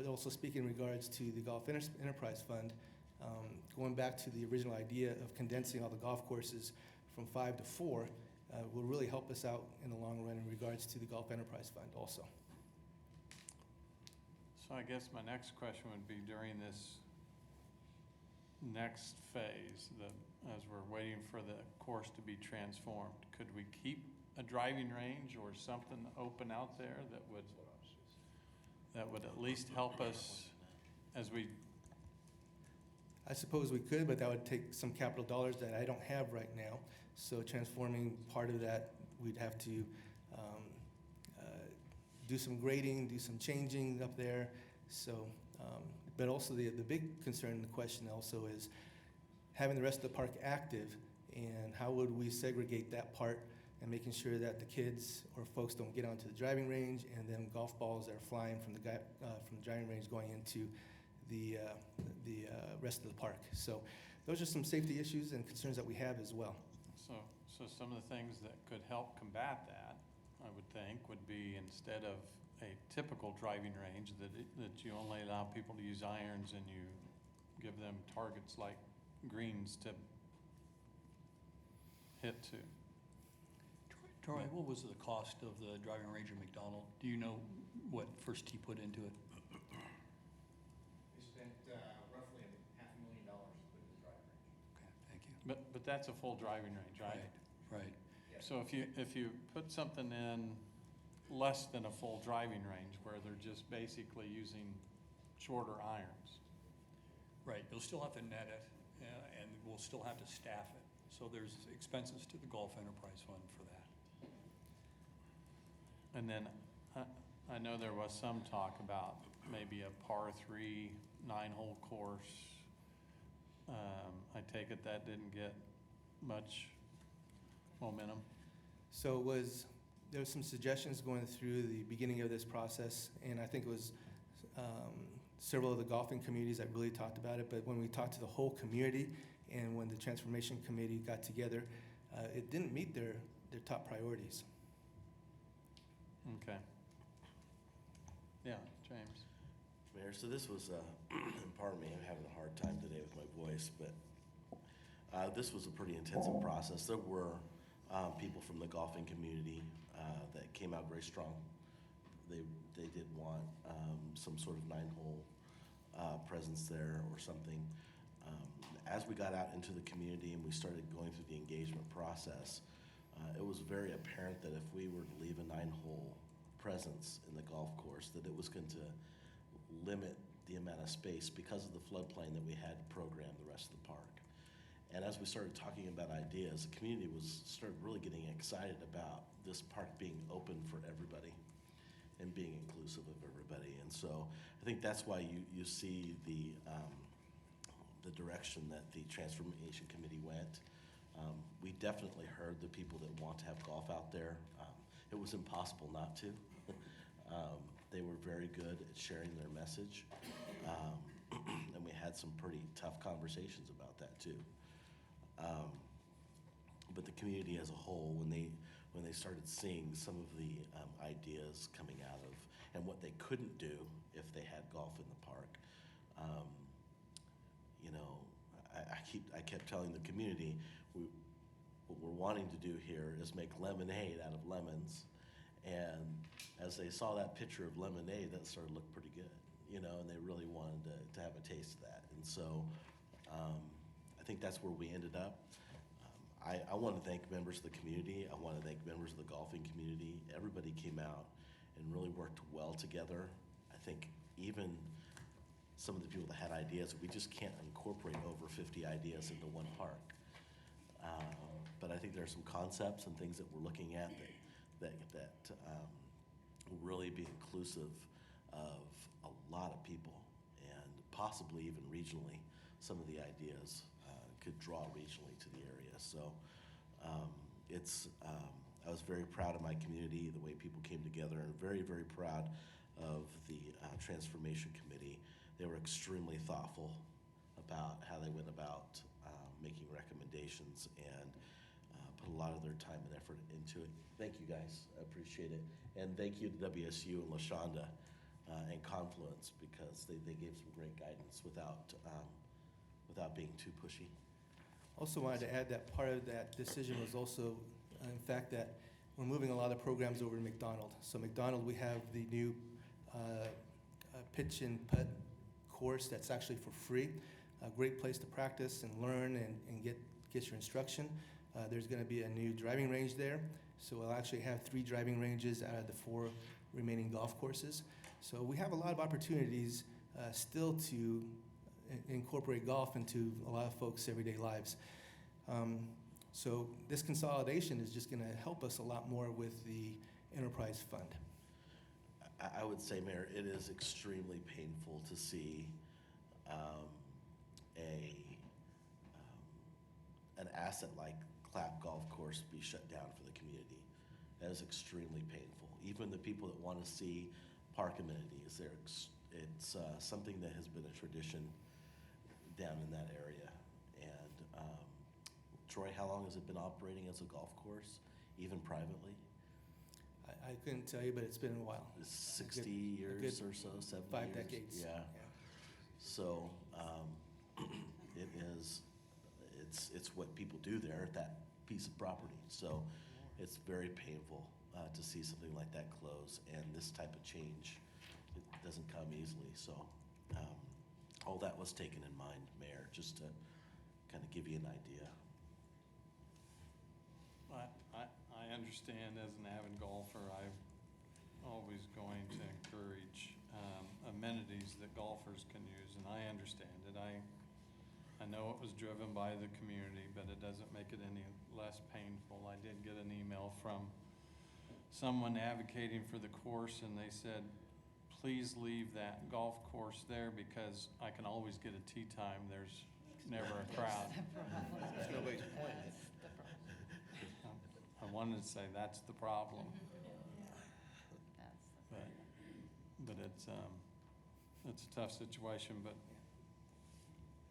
also speak in regards to the Golf Enterprise Fund, going back to the original idea of condensing all the golf courses from 5 to 4 will really help us out in the long run in regards to the Golf Enterprise Fund also. So I guess my next question would be, during this next phase, as we're waiting for the course to be transformed, could we keep a driving range or something open out there that would at least help us as we... I suppose we could, but that would take some capital dollars that I don't have right now. So transforming part of that, we'd have to do some grading, do some changing up there. So, but also the big concern and the question also is having the rest of the park active, and how would we segregate that part and making sure that the kids or folks don't get onto the driving range and then golf balls that are flying from the driving range going into the rest of the park. So those are some safety issues and concerns that we have as well. So some of the things that could help combat that, I would think, would be, instead of a typical driving range, that you only allow people to use irons and you give them targets like greens to hit to. Troy, what was the cost of the driving range at McDonald? Do you know what First Tee put into it? We spent roughly $500,000 to put in the driving range. Okay, thank you. But that's a full driving range, right? Right. So if you put something in less than a full driving range, where they're just basically using shorter irons. Right, you'll still have to net it, and we'll still have to staff it. So there's expenses to the Golf Enterprise Fund for that. And then I know there was some talk about maybe a par 3 9-hole course. I take it that didn't get much momentum. So there was some suggestions going through the beginning of this process, and I think it was several of the golfing communities that really talked about it. But when we talked to the whole community and when the Transformation Committee got together, it didn't meet their top priorities. Okay. Yeah, James. Mayor, so this was, and pardon me, I'm having a hard time today with my voice, but this was a pretty intensive process. There were people from the golfing community that came out very strong. They did want some sort of 9-hole presence there or something. As we got out into the community and we started going through the engagement process, it was very apparent that if we were to leave a 9-hole presence in the golf course, that it was going to limit the amount of space because of the floodplain that we had to program the rest of the park. And as we started talking about ideas, the community started really getting excited about this park being open for everybody. and being inclusive of everybody. And so I think that's why you see the direction that the Transformation Committee went. We definitely heard the people that want to have golf out there. It was impossible not to. They were very good at sharing their message. And we had some pretty tough conversations about that too. But the community as a whole, when they started seeing some of the ideas coming out of, and what they couldn't do if they had golf in the park, you know, I kept telling the community, what we're wanting to do here is make lemonade out of lemons. And as they saw that picture of lemonade, that started to look pretty good, you know, and they really wanted to have a taste of that. And so I think that's where we ended up. I want to thank members of the community. I want to thank members of the golfing community. Everybody came out and really worked well together. I think even some of the people that had ideas, we just can't incorporate over 50 ideas into one park. But I think there are some concepts and things that we're looking at that will really be inclusive of a lot of people, and possibly even regionally. Some of the ideas could draw regionally to the area. So I was very proud of my community, the way people came together, and very, very proud of the Transformation Committee. They were extremely thoughtful about how they went about making recommendations, and put a lot of their time and effort into it. Thank you guys, I appreciate it. And thank you to WSU and LaShonda and Confluence, because they gave some great guidance without being too pushy. Also wanted to add that part of that decision was also, in fact, that we're moving a lot of programs over to McDonald. So McDonald, we have the new pitch and putt course that's actually for free. A great place to practice and learn and get your instruction. There's going to be a new driving range there. So we'll actually have 3 driving ranges out of the 4 remaining golf courses. So we have a lot of opportunities still to incorporate golf into a lot of folks' everyday lives. So this consolidation is just going to help us a lot more with the enterprise fund. I would say, Mayor, it is extremely painful to see an asset like Clap Golf Course be shut down for the community. That is extremely painful. Even the people that want to see park amenities, it's something that has been a tradition down in that area. And Troy, how long has it been operating as a golf course, even privately? I couldn't tell you, but it's been a while. 60 years or so, 70 5 years? decades. Yeah. So it's what people do there at that piece of property. So it's very painful to see something like that close, and this type of change, it doesn't come easily. So all that was taken in mind, Mayor, just to kind of give you an idea. I understand, as an avid golfer, I'm always going to encourage amenities that golfers can use, and I understand it. I know it was driven by the community, but it doesn't make it any less painful. I did get an email from someone advocating for the course, and they said, please leave that golf course there because I can always get a tee time. There's never a crowd. There's nobody's playing it. I wanted to say that's the problem. But it's a tough situation. But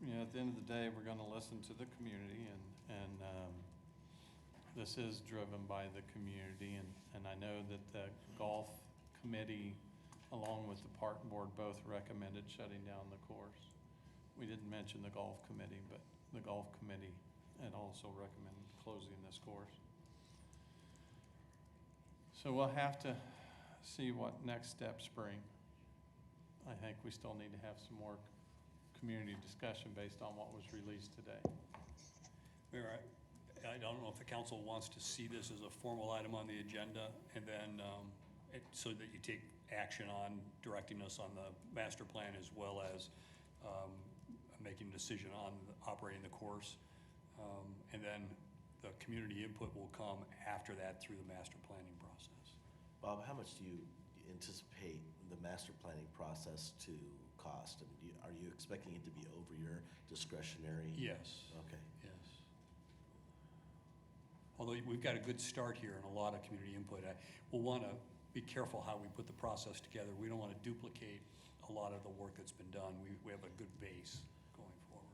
you know, at the end of the day, we're going to listen to the community, and this is driven by the community. And I know that the golf committee, along with the park board, both recommended shutting down the course. We didn't mention the golf committee, but the golf committee had also recommended closing this course. So we'll have to see what next steps bring. I think we still need to have some more community discussion based on what was released today. Mayor, I don't know if the council wants to see this as a formal item on the agenda, and then so that you take action on directing us on the master plan, as well as making a decision on operating the course. And then the community input will come after that through the master planning process. Bob, how much do you anticipate the master planning process to cost? I mean, are you expecting it to be over your discretionary? Yes. Okay. Yes. Although we've got a good start here and a lot of community input, we'll want to be careful how we put the process together. We don't want to duplicate a lot of the work that's been done. We have a good base going forward.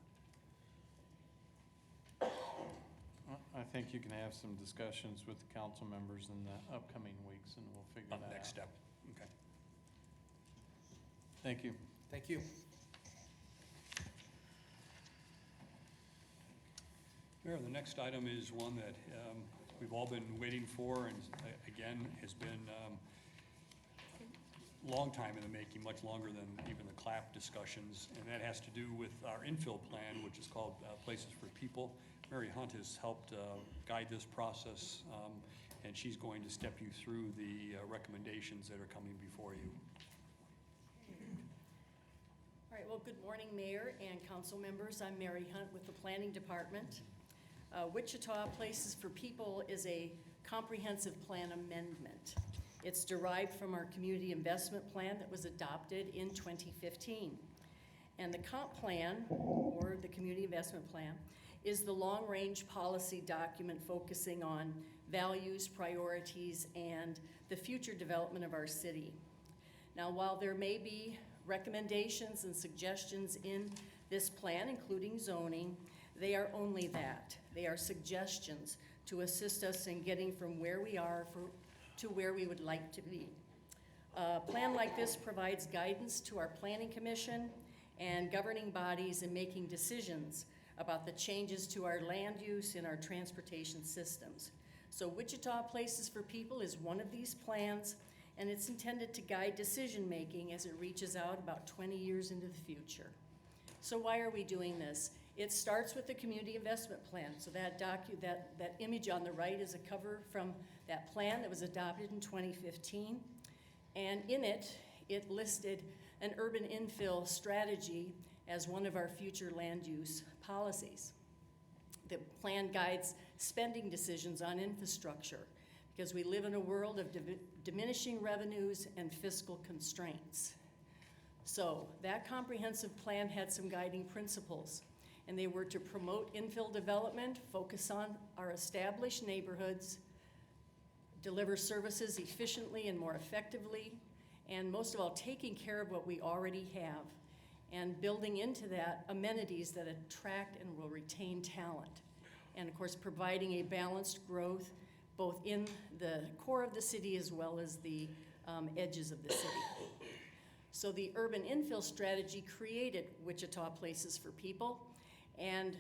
I think you can have some discussions with the council members in the upcoming weeks, and we'll figure On that the out. next step. Okay. Thank you. Thank you. Mayor, the next item is one that we've all been waiting for, and again, has been long time in the making, much longer than even the CLAP discussions, and that has to do with our infill plan, which is called Places for People. Mary Hunt has helped guide this process, and she's going to step you through the recommendations that are coming before you. All right, well, good morning, Mayor and council members. I'm Mary Hunt with the Planning Department. Wichita Places for People is a comprehensive plan amendment. It's derived from our community investment plan that was adopted in 2015. And the comp plan, or the community investment plan, is the long-range policy document focusing on values, priorities, and the future development of our city. Now, while there may be recommendations and suggestions in this plan, including zoning, they are only that. They are suggestions to assist us in getting from where we are to where we would like to be. A plan like this provides guidance to our planning commission and governing bodies in making decisions about the changes to our land use and our transportation systems. So Wichita Places for People is one of these plans, and it's intended to guide decision-making as it reaches out about 20 years into the future. So why are we doing this? It starts with the community investment plan. So that image on the right is a cover from that plan that was adopted in 2015. And in it, it listed an urban infill strategy as one of our future land use policies. The plan guides spending decisions on infrastructure because we live in a world of diminishing revenues and fiscal constraints. So that comprehensive plan had some guiding principles, and they were to promote infill development, focus on our established neighborhoods, deliver services efficiently and more effectively, and most of all, taking care of what we already have, and building into that amenities that attract and will retain talent. And of course, providing a balanced growth both in the core of the city as well as the edges of the city. So the urban infill strategy created Wichita Places for People, and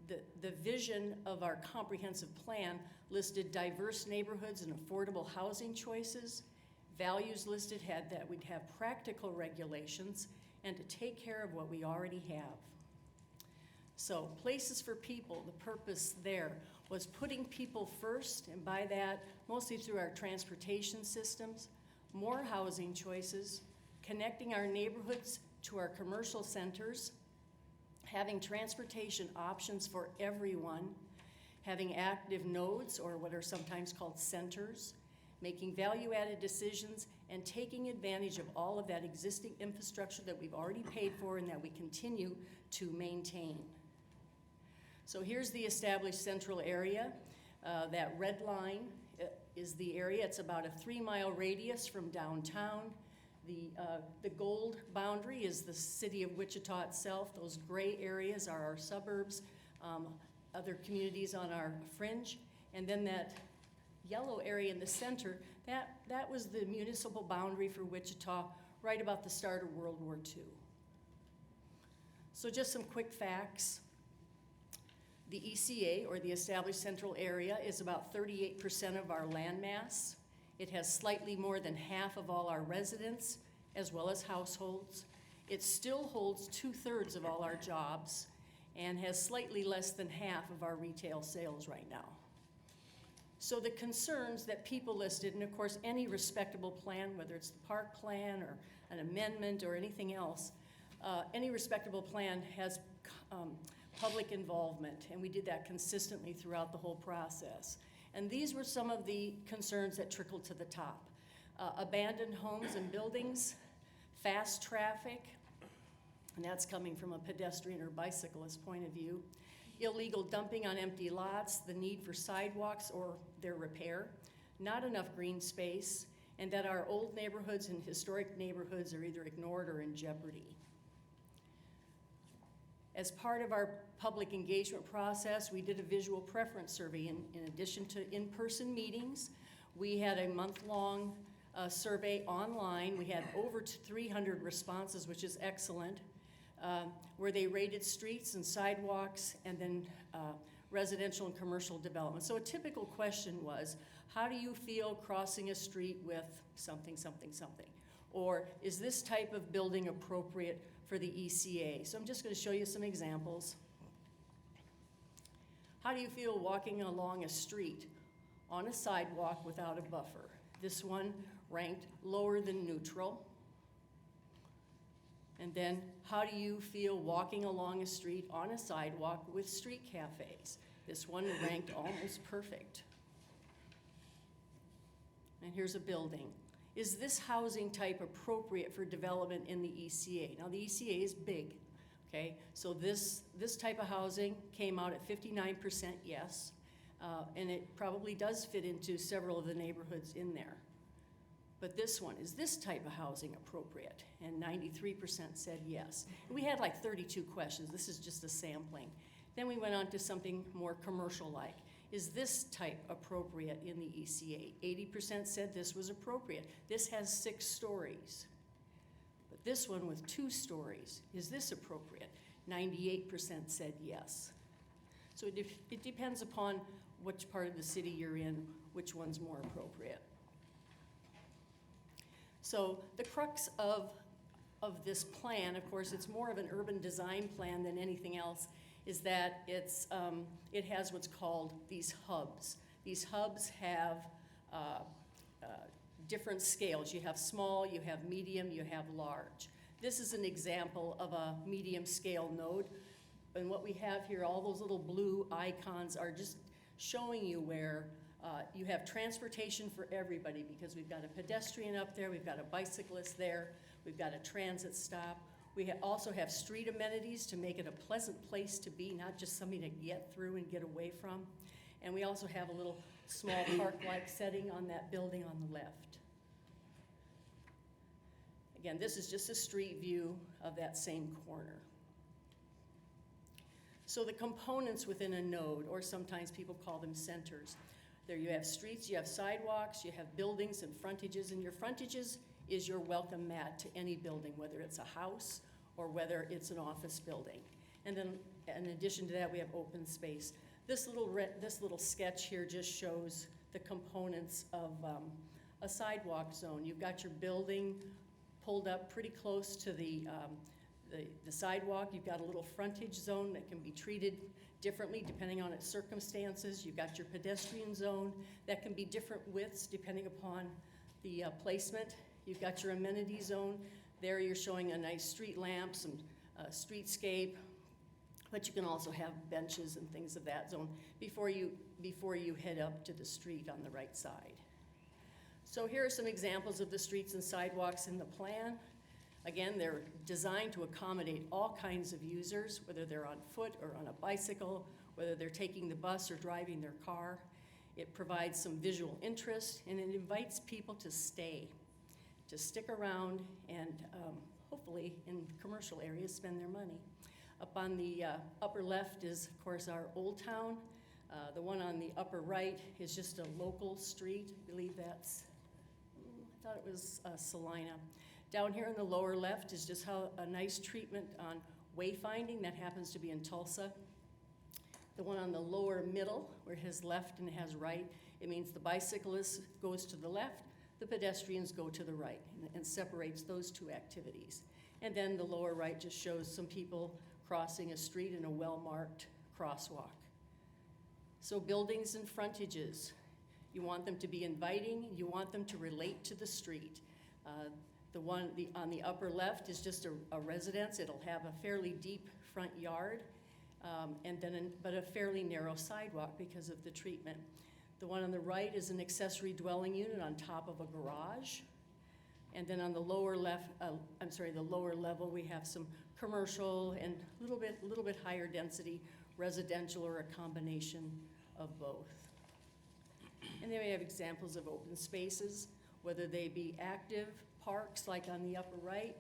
the vision of our comprehensive plan listed diverse neighborhoods and affordable housing choices. Values listed had that we'd have practical regulations and to take care of what we already have. So Places for People, the purpose there was putting people first, and by that, mostly through our transportation systems, more housing choices, connecting our neighborhoods to our commercial centers, having transportation options for everyone, having active nodes, or what are sometimes called centers, making value-added decisions, and taking advantage of all of that existing infrastructure that we've already paid for and that we continue to maintain. So here's the established central area. That red line is the area. It's about a 3-mile radius from downtown. The gold boundary is the city of Wichita itself. Those gray areas are our suburbs, other communities on our fringe. And then that yellow area in the center, that was the municipal boundary for Wichita right about the start of World War II. So just some quick facts. The ECA, or the Established Central Area, is about 38% of our land mass. It has slightly more than half of all our residents, as well as households. It still holds 2/3 of all our jobs and has slightly less than half of our retail sales right now. So the concerns that people listed, and of course any respectable plan, whether it's the park plan or an amendment or anything else, any respectable plan has public involvement, and we did that consistently throughout the whole process. And these were some of the concerns that trickled to the top. abandoned homes and buildings, fast traffic, and that's coming from a pedestrian or bicyclist point of view, illegal dumping on empty lots, the need for sidewalks or their repair, not enough green space, and that our old neighborhoods and historic neighborhoods are either ignored or in jeopardy. As part of our public engagement process, we did a visual preference survey. In addition to in-person meetings, we had a month-long survey online. We had over 300 responses, which is excellent, where they rated streets and sidewalks and then residential and commercial development. So a typical question was, how do you feel crossing a street with something, something, something? Or is this type of building appropriate for the ECA? So I'm just going to show you some examples. How do you feel walking along a street on a sidewalk without a buffer? This one ranked lower than neutral. And then, how do you feel walking along a street on a sidewalk with street cafes? This one ranked almost perfect. And here's a building. Is this housing type appropriate for development in the ECA? Now, the ECA is big, okay? So this type of housing came out at 59% yes, and it probably does fit into several of the neighborhoods in there. But this one, is this type of housing appropriate? And 93% said yes. And we had like 32 questions. This is just a sampling. Then we went on to something more commercial-like. Is this type appropriate in the ECA? 80% said this was appropriate. This has 6 stories. But this one with 2 stories, is this appropriate? 98% said yes. So it depends upon which part of the city you're in, which one's more appropriate. So the crux of this plan, of course, it's more of an urban design plan than anything else, is that it has what's called these hubs. These hubs have different scales. You have small, you have medium, you have large. This is an example of a medium scale node. And what we have here, all those little blue icons are just showing you where you have transportation for everybody, because we've got a pedestrian up there, we've got a bicyclist there, we've got a transit stop. We also have street amenities to make it a pleasant place to be, not just something to get through and get away from. And we also have a little small park-like setting on that building on the left. Again, this is just a street view of that same corner. So the components within a node, or sometimes people call them centers. There you have streets, you have sidewalks, you have buildings and frontages, and your frontages is your welcome mat to any building, whether it's a house or whether it's an office building. And then in addition to that, we have open space. This little sketch here just shows the components of a sidewalk zone. You've got your building pulled up pretty close to the sidewalk. You've got a little frontage zone that can be treated differently depending on its circumstances. You've got your pedestrian zone that can be different widths depending upon the placement. You've got your amenity zone. There you're showing a nice street lamp, some streetscape, but you can also have benches and things of that zone before you head up to the street on the right side. So here are some examples of the streets and sidewalks in the plan. Again, they're designed to accommodate all kinds of users, whether they're on foot or on a bicycle, whether they're taking the bus or driving their car. It provides some visual interest, and it invites people to stay, to stick around, and hopefully in commercial areas spend their money. Up on the upper left is, of course, our Old Town. The one on the upper right is just a local street. I believe that's, I thought it was Salina. Down here in the lower left is just how a nice treatment on wayfinding that happens to be in Tulsa. The one on the lower middle, where it has left and it has right, it means the bicyclist goes to the left, the pedestrians go to the right, and separates those two activities. And then the lower right just shows some people crossing a street in a well-marked crosswalk. So buildings and frontages, you want them to be inviting, you want them to relate to the street. The one on the upper left is just a residence. It'll have a fairly deep front yard, but a fairly narrow sidewalk because of the treatment. The one on the right is an accessory dwelling unit on top of a garage. And then on the lower left, the lower level, we have some commercial and a little bit higher density residential, or a combination of both. And then we have examples of open spaces, whether they be active parks like on the upper right,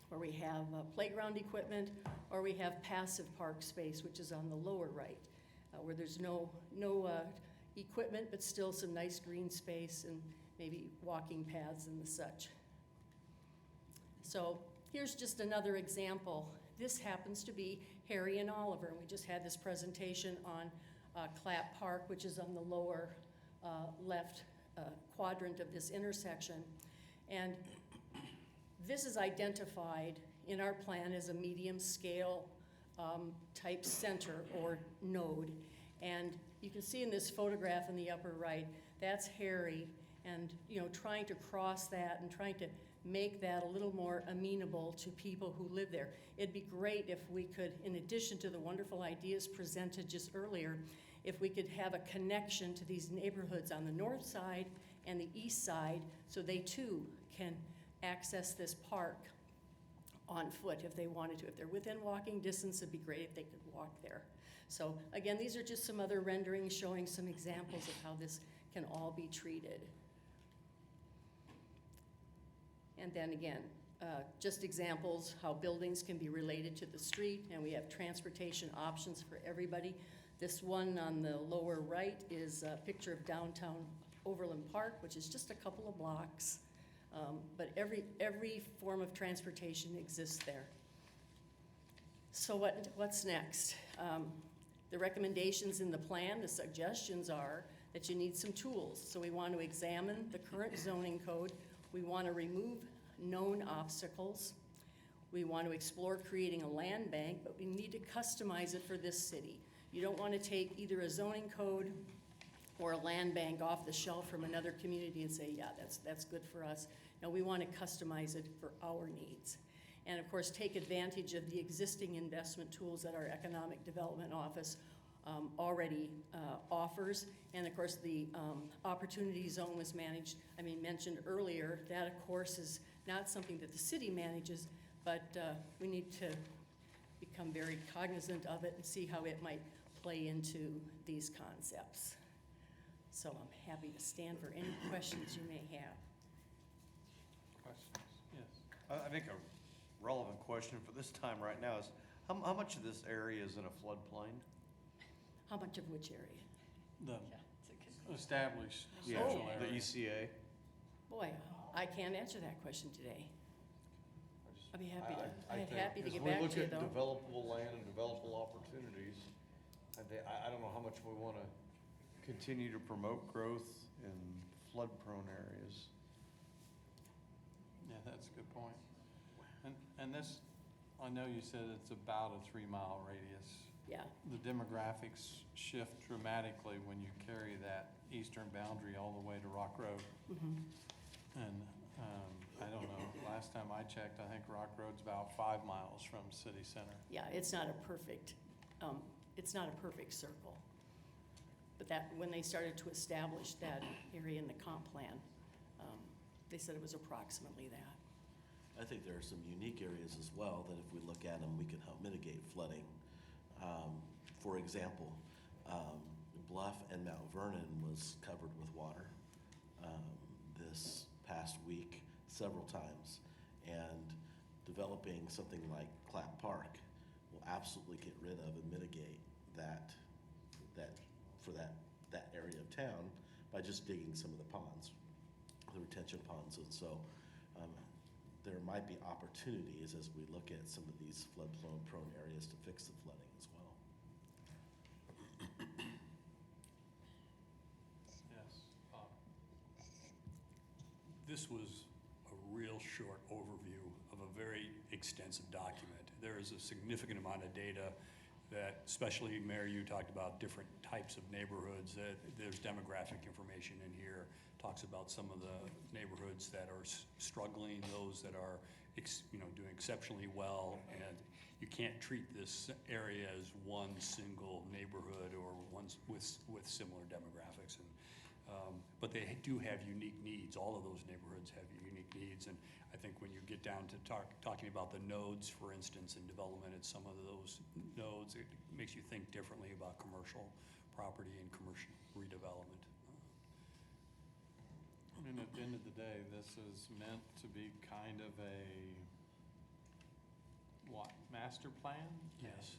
where we have playground equipment, or we have passive park space, which is on the lower right, where there's no equipment, but still some nice green space and maybe walking paths and the such. So here's just another example. This happens to be Harry and Oliver, and we just had this presentation on Clapp Park, which is on the lower left quadrant of this intersection. And this is identified in our plan as a medium scale type center or node. And you can see in this photograph in the upper right, that's Harry, and trying to cross that and trying to make that a little more amenable to people who live there. It'd be great if we could, in addition to the wonderful ideas presented just earlier, if we could have a connection to these neighborhoods on the north side and the east side, so they too can access this park on foot if they wanted to. If they're within walking distance, it'd be great if they could walk there. So again, these are just some other renderings showing some examples of how this can all be treated. And then again, just examples how buildings can be related to the street, and we have transportation options for everybody. This one on the lower right is a picture of downtown Overland Park, which is just a couple of blocks. But every form of transportation exists there. So what's next? The recommendations in the plan, the suggestions are that you need some tools. So we want to examine the current zoning code. We want to remove known obstacles. We want to explore creating a land bank, but we need to customize it for this city. You don't want to take either a zoning code or a land bank off the shelf from another community and say, yeah, that's good for us. No, we want to customize it for our needs. And of course, take advantage of the existing investment tools that our Economic Development Office already offers. And of course, the Opportunity Zone was mentioned earlier. That, of course, is not something that the city manages, but we need to become very cognizant of it and see how it might play into these concepts. So I'm happy to stand for any questions you may have. Questions? Yes. I think a relevant question for this time right now is, how much of this area is in a floodplain? How much of which area? The established Yeah, social the area. ECA? Boy, I can't answer that question today. I'd be happy I to, think happy to as get back to you, we look though. at developable land and developable opportunities, I don't know how much we want to continue to promote growth in flood-prone areas. Yeah, that's a good point. And this, I know you said it's about a 3-mile radius. Yeah, The demographics shift dramatically when you carry that eastern boundary all the way to Rock Road. And I don't know, last time I checked, I think Rock Road's about 5 miles from city center. yeah, it's not a perfect circle. But that, when they started to establish that area in the comp plan, they said it was approximately that. I think there are some unique areas as well that if we look at them, we can help mitigate flooding. For example, Bluff and Mount Vernon was covered with water this past week several times, and developing something like Clapp Park will absolutely get rid of and mitigate that area of town by just digging some of the ponds, the retention ponds. And so there might be opportunities as we look at some of these flood-prone areas to fix the flooding as well. Yes. Bob. This was a real short overview of a very extensive document. There is a significant amount of data that, especially Mayor, you talked about different types of neighborhoods. There's demographic information in here, talks about some of the neighborhoods that are struggling, those that are doing exceptionally well, and you can't treat this area as one single neighborhood or ones with similar demographics. But they do have unique needs. All of those neighborhoods have unique needs, and I think when you get down to talking about the nodes, for instance, in development at some of those nodes, it makes you think differently about commercial property and commercial redevelopment. I mean, at the end of the day, this is meant to be kind of a, master plan? Yes.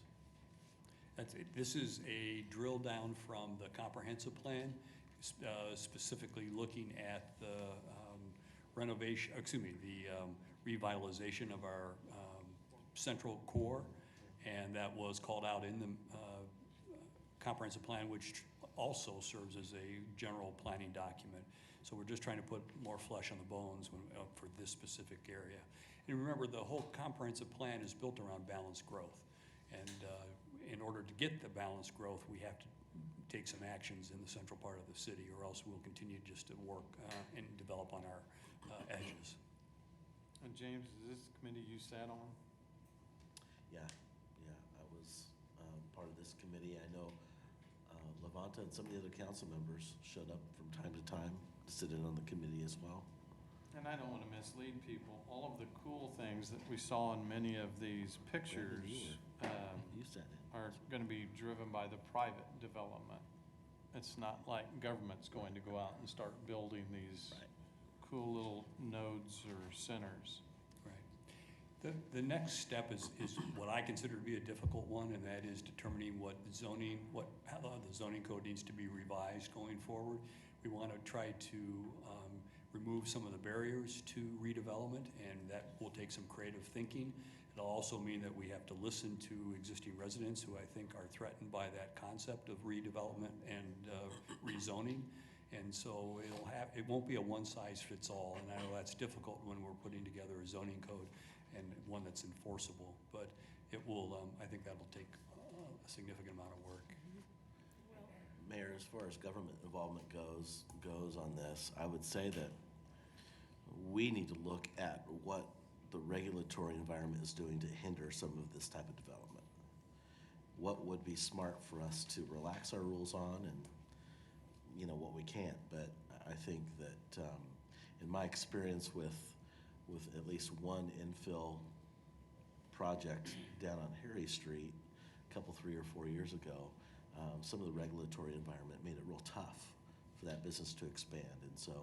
This is a drill down from the comprehensive plan, specifically looking at the revitalization of our central core, and that was called out in the comprehensive plan, which also serves as a general planning document. So we're just trying to put more flesh on the bones for this specific area. And remember, the whole comprehensive plan is built around balanced growth. And in order to get the balanced growth, we have to take some actions in the central part of the city, or else we'll continue just to work and develop on our edges. And James, is this committee you sat on? Yeah, I was part of this committee. I know Levanta and some of the other council members showed up from time to time to sit in on the committee as well. And I don't want to mislead people. All of the cool things that we saw in many of these pictures You said it. are going to be driven by the private development. It's not like government's going to go out and start building these cool little nodes or centers. Right. The next step is what I consider to be a difficult one, and that is determining how the zoning code needs to be revised going forward. We want to try to remove some of the barriers to redevelopment, and that will take some creative thinking. It'll also mean that we have to listen to existing residents who I think are threatened by that concept of redevelopment and rezoning. And so it won't be a one-size-fits-all, and I know that's difficult when we're putting together a zoning code and one that's enforceable, but it will, I think that'll take a significant amount of work. Mayor, as far as government involvement goes on this, I would say that we need to look at what the regulatory environment is doing to hinder some of this type of development. What would be smart for us to relax our rules on, and what we can't. But I think that in my experience with at least one infill project down on Harry Street a couple, 3 or 4 years ago, some of the regulatory environment made it real tough for that business to expand. And so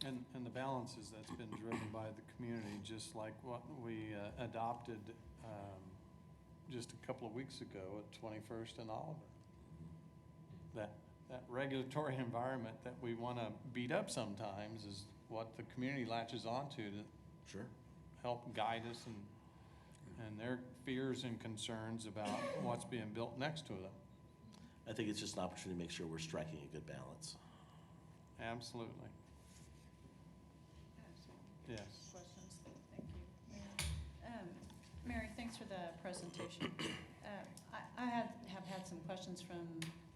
And the balances that's been driven by the community, just like what we adopted just a couple of weeks ago at 21st and Oliver. That regulatory environment that we want to beat up sometimes is what the community latches onto to help guide us and their fears and concerns about what's being built next to them. I think it's just an opportunity to make sure we're striking a good balance. Absolutely. Yes. Questions? Thank you. Mary, thanks for the presentation. I have had some questions from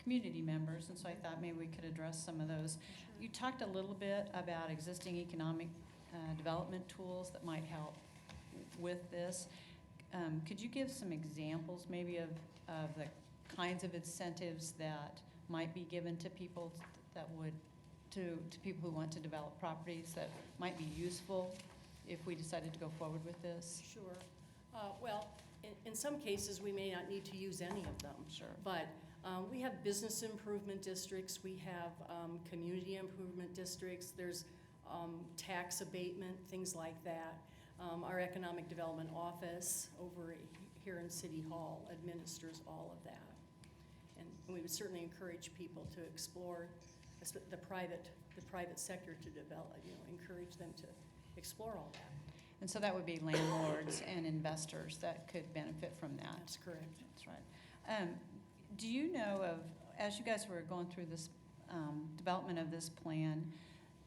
community members, and so I thought maybe we could address some of those. You talked a little bit about existing economic development tools that might help with this. Could you give some examples maybe of the kinds of incentives that might be given to people that would to people who want to develop properties that might be useful if we decided to go forward with this? Sure. Well, in some cases, we may not need to use any of them. Sure. But we have business improvement districts, we have community improvement districts, there's tax abatement, things like that. Our economic development office over here in City Hall administers all of that. And we would certainly encourage people to explore the private sector to develop, encourage them to explore all that. And so that would be landlords and investors that could benefit from that. That's correct. That's right. Do you know of, as you guys were going through this development of this plan,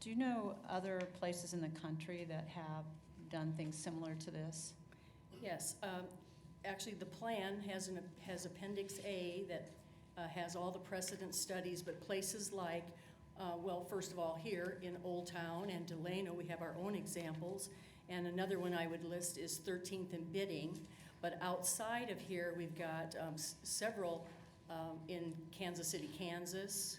do you know other places in the country that have done things similar to this? Yes. Actually, the plan has Appendix A that has all the precedent studies, but places like Well, first of all, here in Old Town and Delano, we have our own examples. And another one I would list is 13th and Bidding. But outside of here, we've got several in Kansas City, Kansas,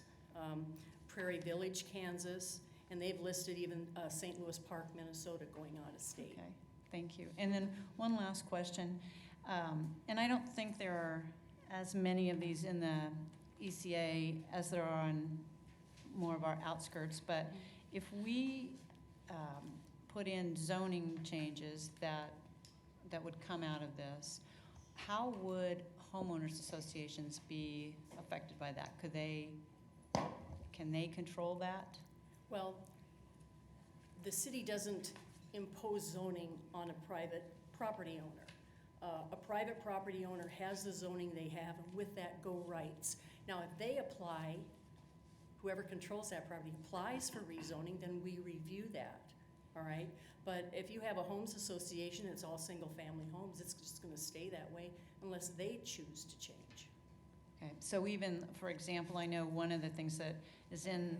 Prairie Village, Kansas, and they've listed even St. Louis Park, Minnesota, going out of state. Okay, thank you. And then one last question, and I don't think there are as many of these in the ECA as there are on more of our outskirts, but if we put in zoning changes that would come out of this, how would homeowners associations be affected by that? Can they control that? Well, the city doesn't impose zoning on a private property owner. A private property owner has the zoning they have, and with that go rights. Now, if they apply, whoever controls that property applies for rezoning, then we review that, all right? But if you have a homes association, it's all single-family homes, it's just gonna stay that way unless they choose to change. Okay, so even, for example, I know one of the things that is in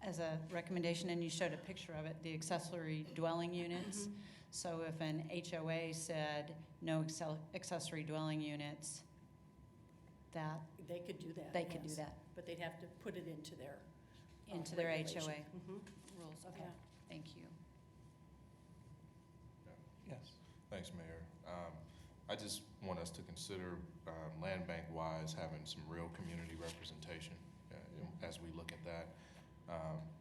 as a recommendation, and you showed a picture of it, the accessory dwelling units. So if an HOA said no accessory dwelling units, that They could do that. they could do yes. that But they'd have to put it into their into their regulation. HOA Mhm. rules. Okay, Yeah. thank you. Yes. Thanks, Mayor. I just want us to consider, land bank wise, having some real community representation as we look at that.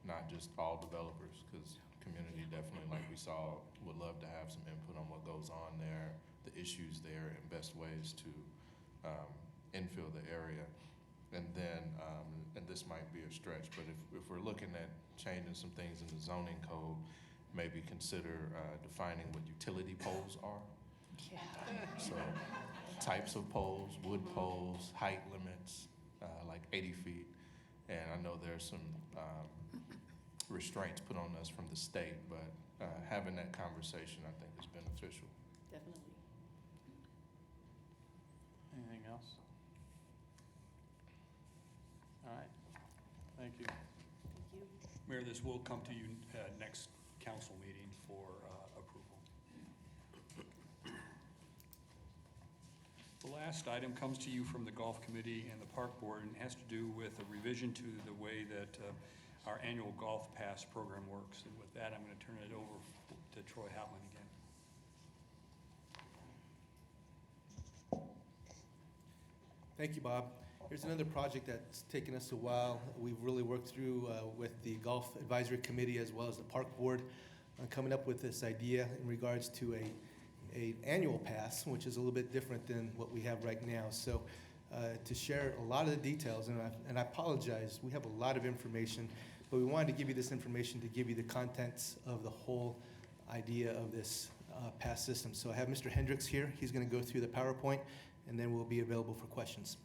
Not just all developers, because community definitely, like we saw, would love to have some input on what goes on there, the issues there, and best ways to infill the area. And then, and this might be a stretch, but if we're looking at changing some things in the zoning code, maybe consider defining what utility poles are. Yeah. So types of poles, wood poles, height limits, like 80 feet. And I know there's some restraints put on us from the state, but having that conversation, I think, is beneficial. Definitely. Anything else? All right, thank you. Thank you. Mayor, this will come to you next council meeting for approval. The last item comes to you from the Golf Committee and the Park Board and has to do with a revision to the way that our annual Golf Pass program works. And with that, I'm going to turn it over to Troy Hotman again. Thank you, Bob. Here's another project that's taken us a while. We've really worked through with the Golf Advisory Committee as well as the Park Board, coming up with this idea in regards to a annual pass, which is a little bit different than what we have right now. So to share a lot of the details, and I apologize, we have a lot of information, but we wanted to give you this information to give you the contents of the whole idea of this pass system. So I have Mr. Hendricks here. He's going to go through the PowerPoint, and then we'll be available for questions.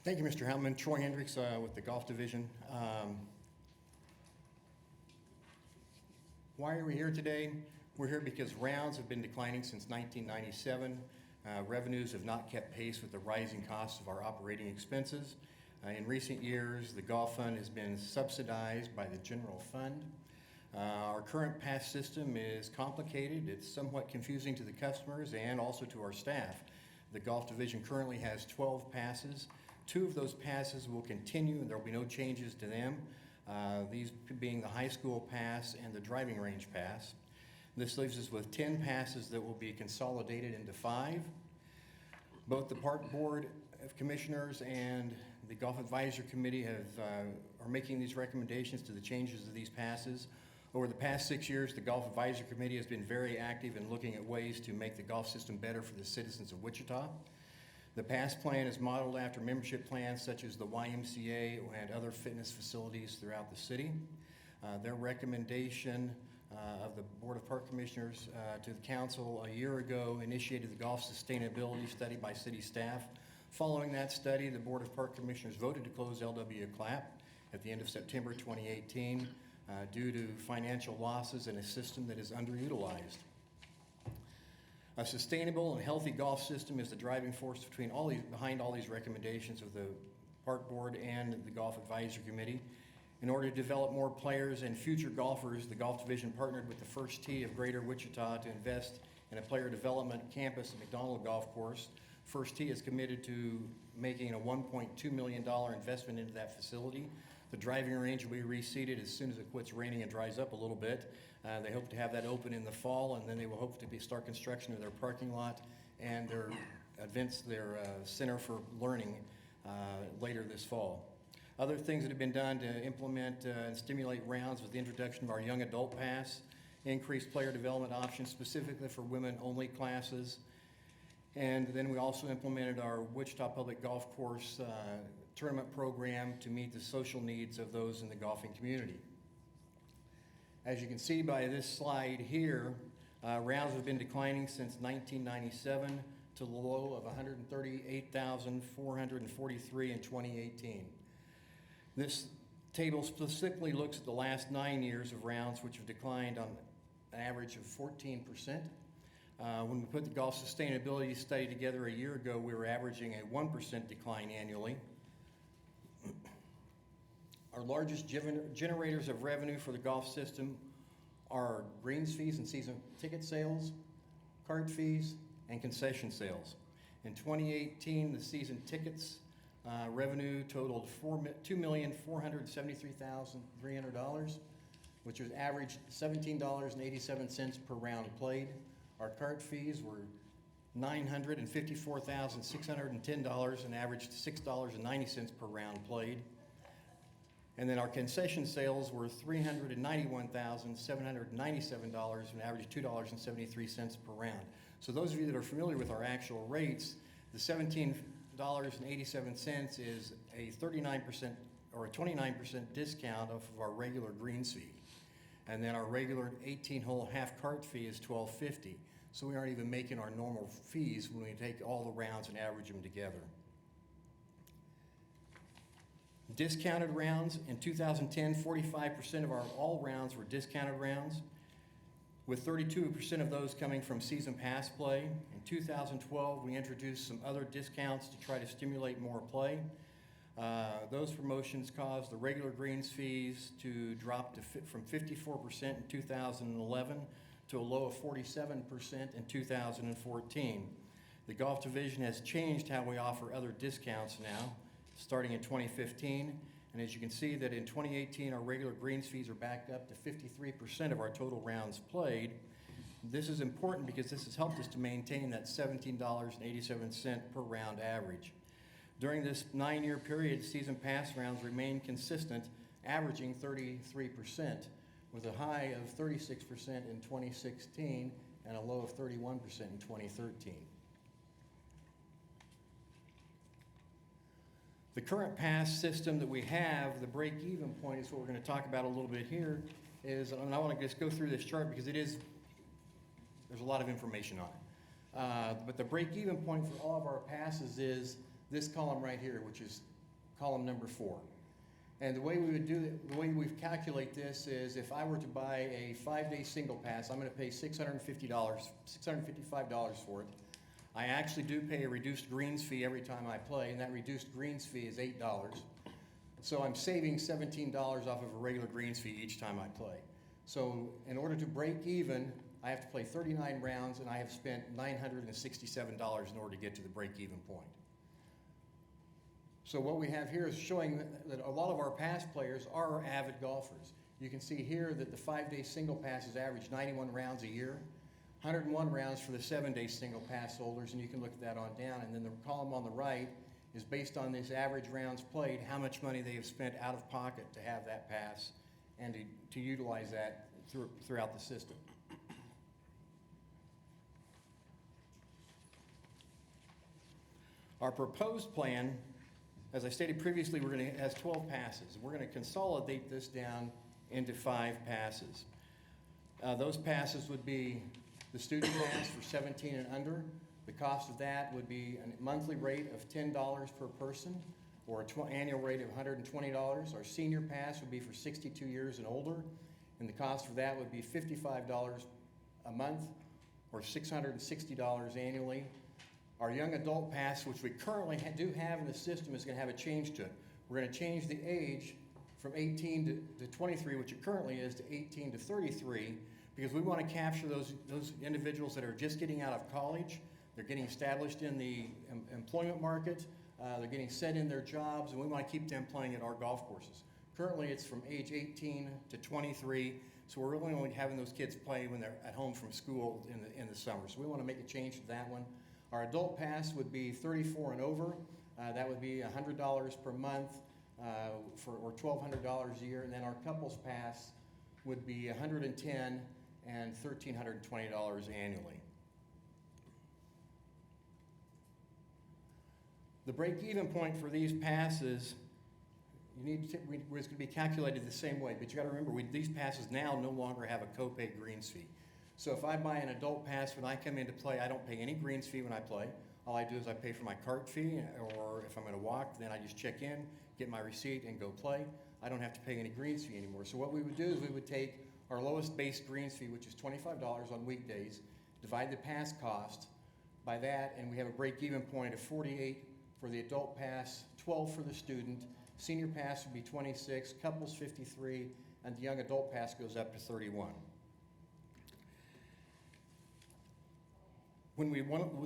Thank you, Mr. Hellman. Troy Hendricks with the Golf Division. Why are we here today? We're here because rounds have been declining since 1997. Revenues have not kept pace with the rising costs of our operating expenses. In recent years, the golf fund has been subsidized by the general fund. Our current pass system is complicated. It's somewhat confusing to the customers and also to our staff. The Golf Division currently has 12 passes. 2 of those passes will continue, and there will be no changes to them. These being the high school pass and the driving range pass. This leaves us with 10 passes that will be consolidated into 5. Both the Park Board of Commissioners and the Golf Advisory Committee are making these recommendations to the changes of these passes. Over the past 6 years, the Golf Advisory Committee has been very active in looking at ways to make the golf system better for the citizens of Wichita. The pass plan is modeled after membership plans such as the YMCA and other fitness facilities throughout the city. Their recommendation of the Board of Park Commissioners to the council a year ago initiated the golf sustainability study by city staff. Following that study, the Board of Park Commissioners voted to close LW Clap at the end of September 2018 due to financial losses and a system that is underutilized. A sustainable and healthy golf system is the driving force behind all these recommendations of the Park Board and the Golf Advisory Committee. In order to develop more players and future golfers, the Golf Division partnered with the First Tee of Greater Wichita to invest in a player development campus at McDonald Golf Course. First Tee is committed to making a $1.2 million investment into that facility. The driving range will be reseeded as soon as it quits raining and dries up a little bit. They hope to have that open in the fall, and then they will hope to start construction of their parking lot and their center for learning later this fall. Other things that have been done to implement and stimulate rounds with the introduction of our Young Adult Pass, increased player development options specifically for women-only classes, and then we also implemented our Wichita Public Golf Course tournament program to meet the social needs of those in the golfing community. As you can see by this slide here, rounds have been declining since 1997 to the low of 138,443 in 2018. This table specifically looks at the last 9 years of rounds, which have declined on an average of 14%. When we put the golf sustainability study together a year ago, we were averaging a 1% decline annually. Our largest generators of revenue for the golf system are greens fees and season ticket sales, cart fees, and concession sales. In 2018, the season tickets revenue totaled $2,473,300, which was averaged $17.87 per round played. Our cart fees were $954,610 and averaged $6.90 per round played. And then our concession sales were $391,797 and averaged $2.73 per round. So those of you that are familiar with our actual rates, the $17.87 is a 39% or a 29% discount off of our regular greens fee. And then our regular 18-hole half cart fee is $12.50. So we aren't even making our normal fees when we take all the rounds and average them together. Discounted rounds. In 2010, 45% of our all rounds were discounted rounds, with 32% of those coming from season pass play. In 2012, we introduced some other discounts to try to stimulate more play. Those promotions caused the regular greens fees to drop from 54% in 2011 to a low of 47% in 2014. The Golf Division has changed how we offer other discounts now, starting in 2015. And as you can see that in 2018, our regular greens fees are back up to 53% of our total rounds played. This is important because this has helped us to maintain that $17.87 per round average. During this 9-year period, season pass rounds remained consistent, averaging 33%, with a high of 36% in 2016 and a low of 31% in 2013. The current pass system that we have, the break-even point is what we're going to talk about a little bit here, and I want to just go through this chart because there's a lot of information on it. But the break-even point for all of our passes is this column right here, which is column number 4. And the way we would do it, the way we calculate this is if I were to buy a 5-day single pass, I'm going to pay $655 for it. I actually do pay a reduced greens fee every time I play, and that reduced greens fee is $8. So I'm saving $17 off of a regular greens fee each time I play. So in order to break even, I have to play 39 rounds, and I have spent $967 in order to get to the break-even point. So what we have here is showing that a lot of our pass players are avid golfers. You can see here that the 5-day single passes average 91 rounds a year, 101 rounds for the 7-day single pass holders, and you can look at that on down. And then the column on the right is based on this average rounds played, how much money they have spent out of pocket to have that pass and to utilize that throughout the system. Our proposed plan, as I stated previously, has 12 passes. We're going to consolidate this down into 5 passes. Those passes would be the student pass for 17 and under. The cost of that would be a monthly rate of $10 per person, or an annual rate of $120. Our senior pass would be for 62 years and older, and the cost for that would be $55 a month, or $660 annually. Our young adult pass, which we currently do have in the system, is going to have a change to it. We're going to change the age from 18 to 23, which it currently is, to 18 to 33, because we want to capture those individuals that are just getting out of college. They're getting established in the employment market. They're getting set in their jobs, and we want to keep them playing at our golf courses. Currently, it's from age 18 to 23, so we're really only having those kids play when they're at home from school in the summer. So we want to make a change to that one. Our adult pass would be 34 and over. That would be $100 per month or $1,200 a year. And then our couples pass would be $110 and $1,320 annually. The break-even point for these passes, it's going to be calculated the same way, but you got to remember, these passes now no longer have a copay greens fee. So if I buy an adult pass when I come in to play, I don't pay any greens fee when I play. All I do is I pay for my cart fee, or if I'm going to walk, then I just check in, get my receipt, and go play. I don't have to pay any greens fee anymore. So what we would do is we would take our lowest base greens fee, which is $25 on weekdays, divide the pass cost by that, and we have a break-even point of 48 for the adult pass, 12 for the student. Senior pass would be 26, couples 53, and the young adult pass goes up to 31. With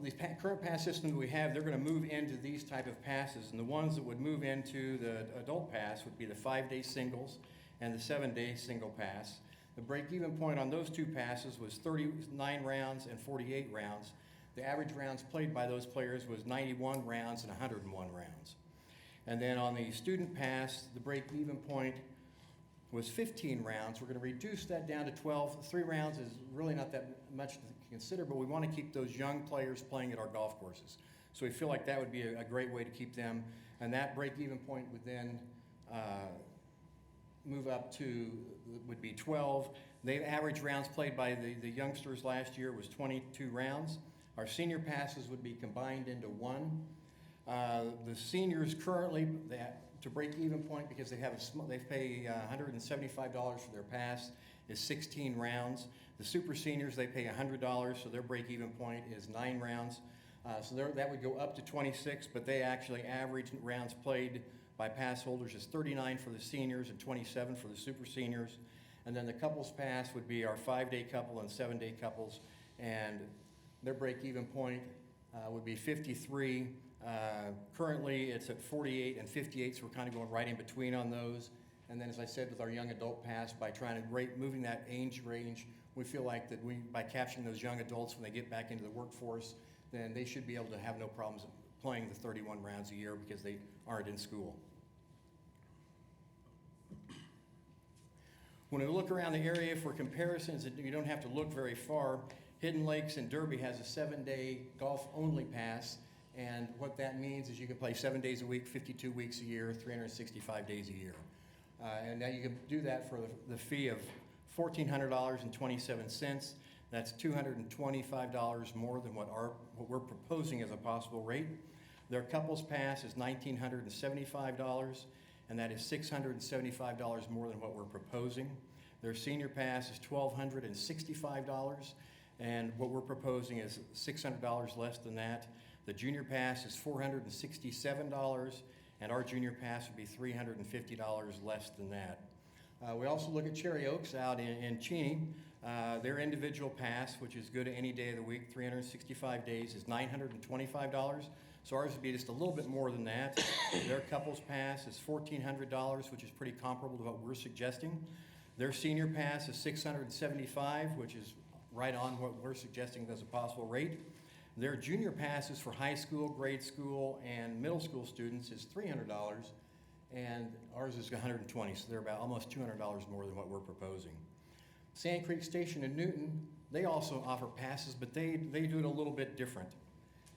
the current pass system that we have, they're going to move into these type of passes, and the ones that would move into the adult pass would be the 5-day singles and the 7-day single pass. The break-even point on those two passes was 39 rounds and 48 rounds. The average rounds played by those players was 91 rounds and 101 rounds. And then on the student pass, the break-even point was 15 rounds. We're going to reduce that down to 12. 3 rounds is really not that much to consider, but we want to keep those young players playing at our golf courses. So we feel like that would be a great way to keep them. And that break-even point would then move up to, would be 12. The average rounds played by the youngsters last year was 22 rounds. Our senior passes would be combined into one. The seniors currently, to break even point, because they pay $175 for their pass, is 16 rounds. The super seniors, they pay $100, so their break even point is 9 rounds. So that would go up to 26, but they actually average rounds played by pass holders is 39 for the seniors and 27 for the super seniors. And then the couples pass would be our 5-day couple and 7-day couples, and their break even point would be 53. Currently, it's at 48 and 58, so we're kind of going right in between on those. And then, as I said, with our young adult pass, by trying to moving that age range, we feel like that by capturing those young adults when they get back into the workforce, then they should be able to have no problems playing the 31 rounds a year because they aren't in school. When we look around the area for comparisons, you don't have to look very far. Hidden Lakes in Derby has a 7-day golf-only pass. And what that means is you can play 7 days a week, 52 weeks a year, 365 days a year. And now you can do that for the fee of $1,400.27. That's $225 more than what we're proposing as a possible rate. Their couples pass is $1,975, and that is $675 more than what we're proposing. Their senior pass is $1,265, and what we're proposing is $600 less than that. The junior pass is $467, and our junior pass would be $350 less than that. We also look at Cherry Oaks out in Cheney. Their individual pass, which is good any day of the week, 365 days, is $925. So ours would be just a little bit more than that. Their couples pass is $1,400, which is pretty comparable to what we're suggesting. Their senior pass is $675, which is right on what we're suggesting as a possible rate. Their junior passes for high school, grade school, and middle school students is $300, and ours is $120, so they're about almost $200 more than what we're proposing. Sand Creek Station in Newton, they also offer passes, but they do it a little bit different.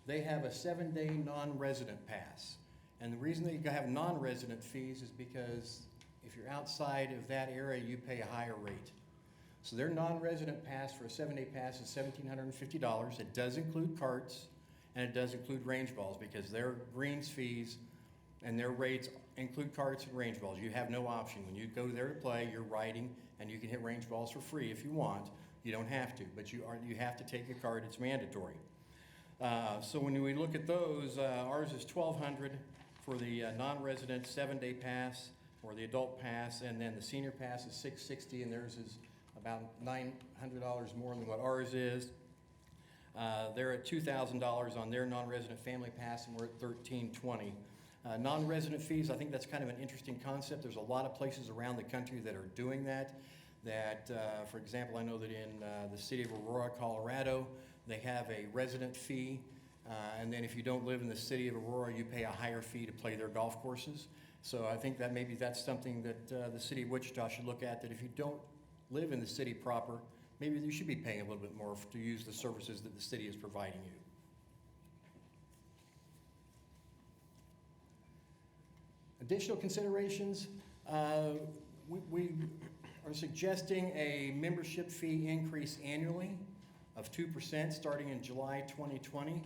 They have a 7-day non-resident pass, and the reason that you have non-resident fees is because if you're outside of that area, you pay a higher rate. So their non-resident pass for a 7-day pass is $1,750. It does include carts, and it does include range balls, because their greens fees and their rates include carts and range balls. You have no option. When you go there to play, you're riding, and you can hit range balls for free if you want. You don't have to, but you have to take a cart. It's mandatory. So when we look at those, ours is $1,200 for the non-resident 7-day pass or the adult pass, and then the senior pass is $660, and theirs is about $900 more than what ours is. They're at $2,000 on their non-resident family pass, and we're at $1,320. Non-resident fees, I think that's kind of an interesting concept. There's a lot of places around the country that are doing that. For example, I know that in the city of Aurora, Colorado, they have a resident fee, and then if you don't live in the city of Aurora, you pay a higher fee to play their golf courses. So I think that maybe that's something that the city of Wichita should look at, that if you don't live in the city proper, maybe you should be paying a little bit more to use the services that the city is providing you. Additional considerations, we are suggesting a membership fee increase annually of 2% starting in July 2020.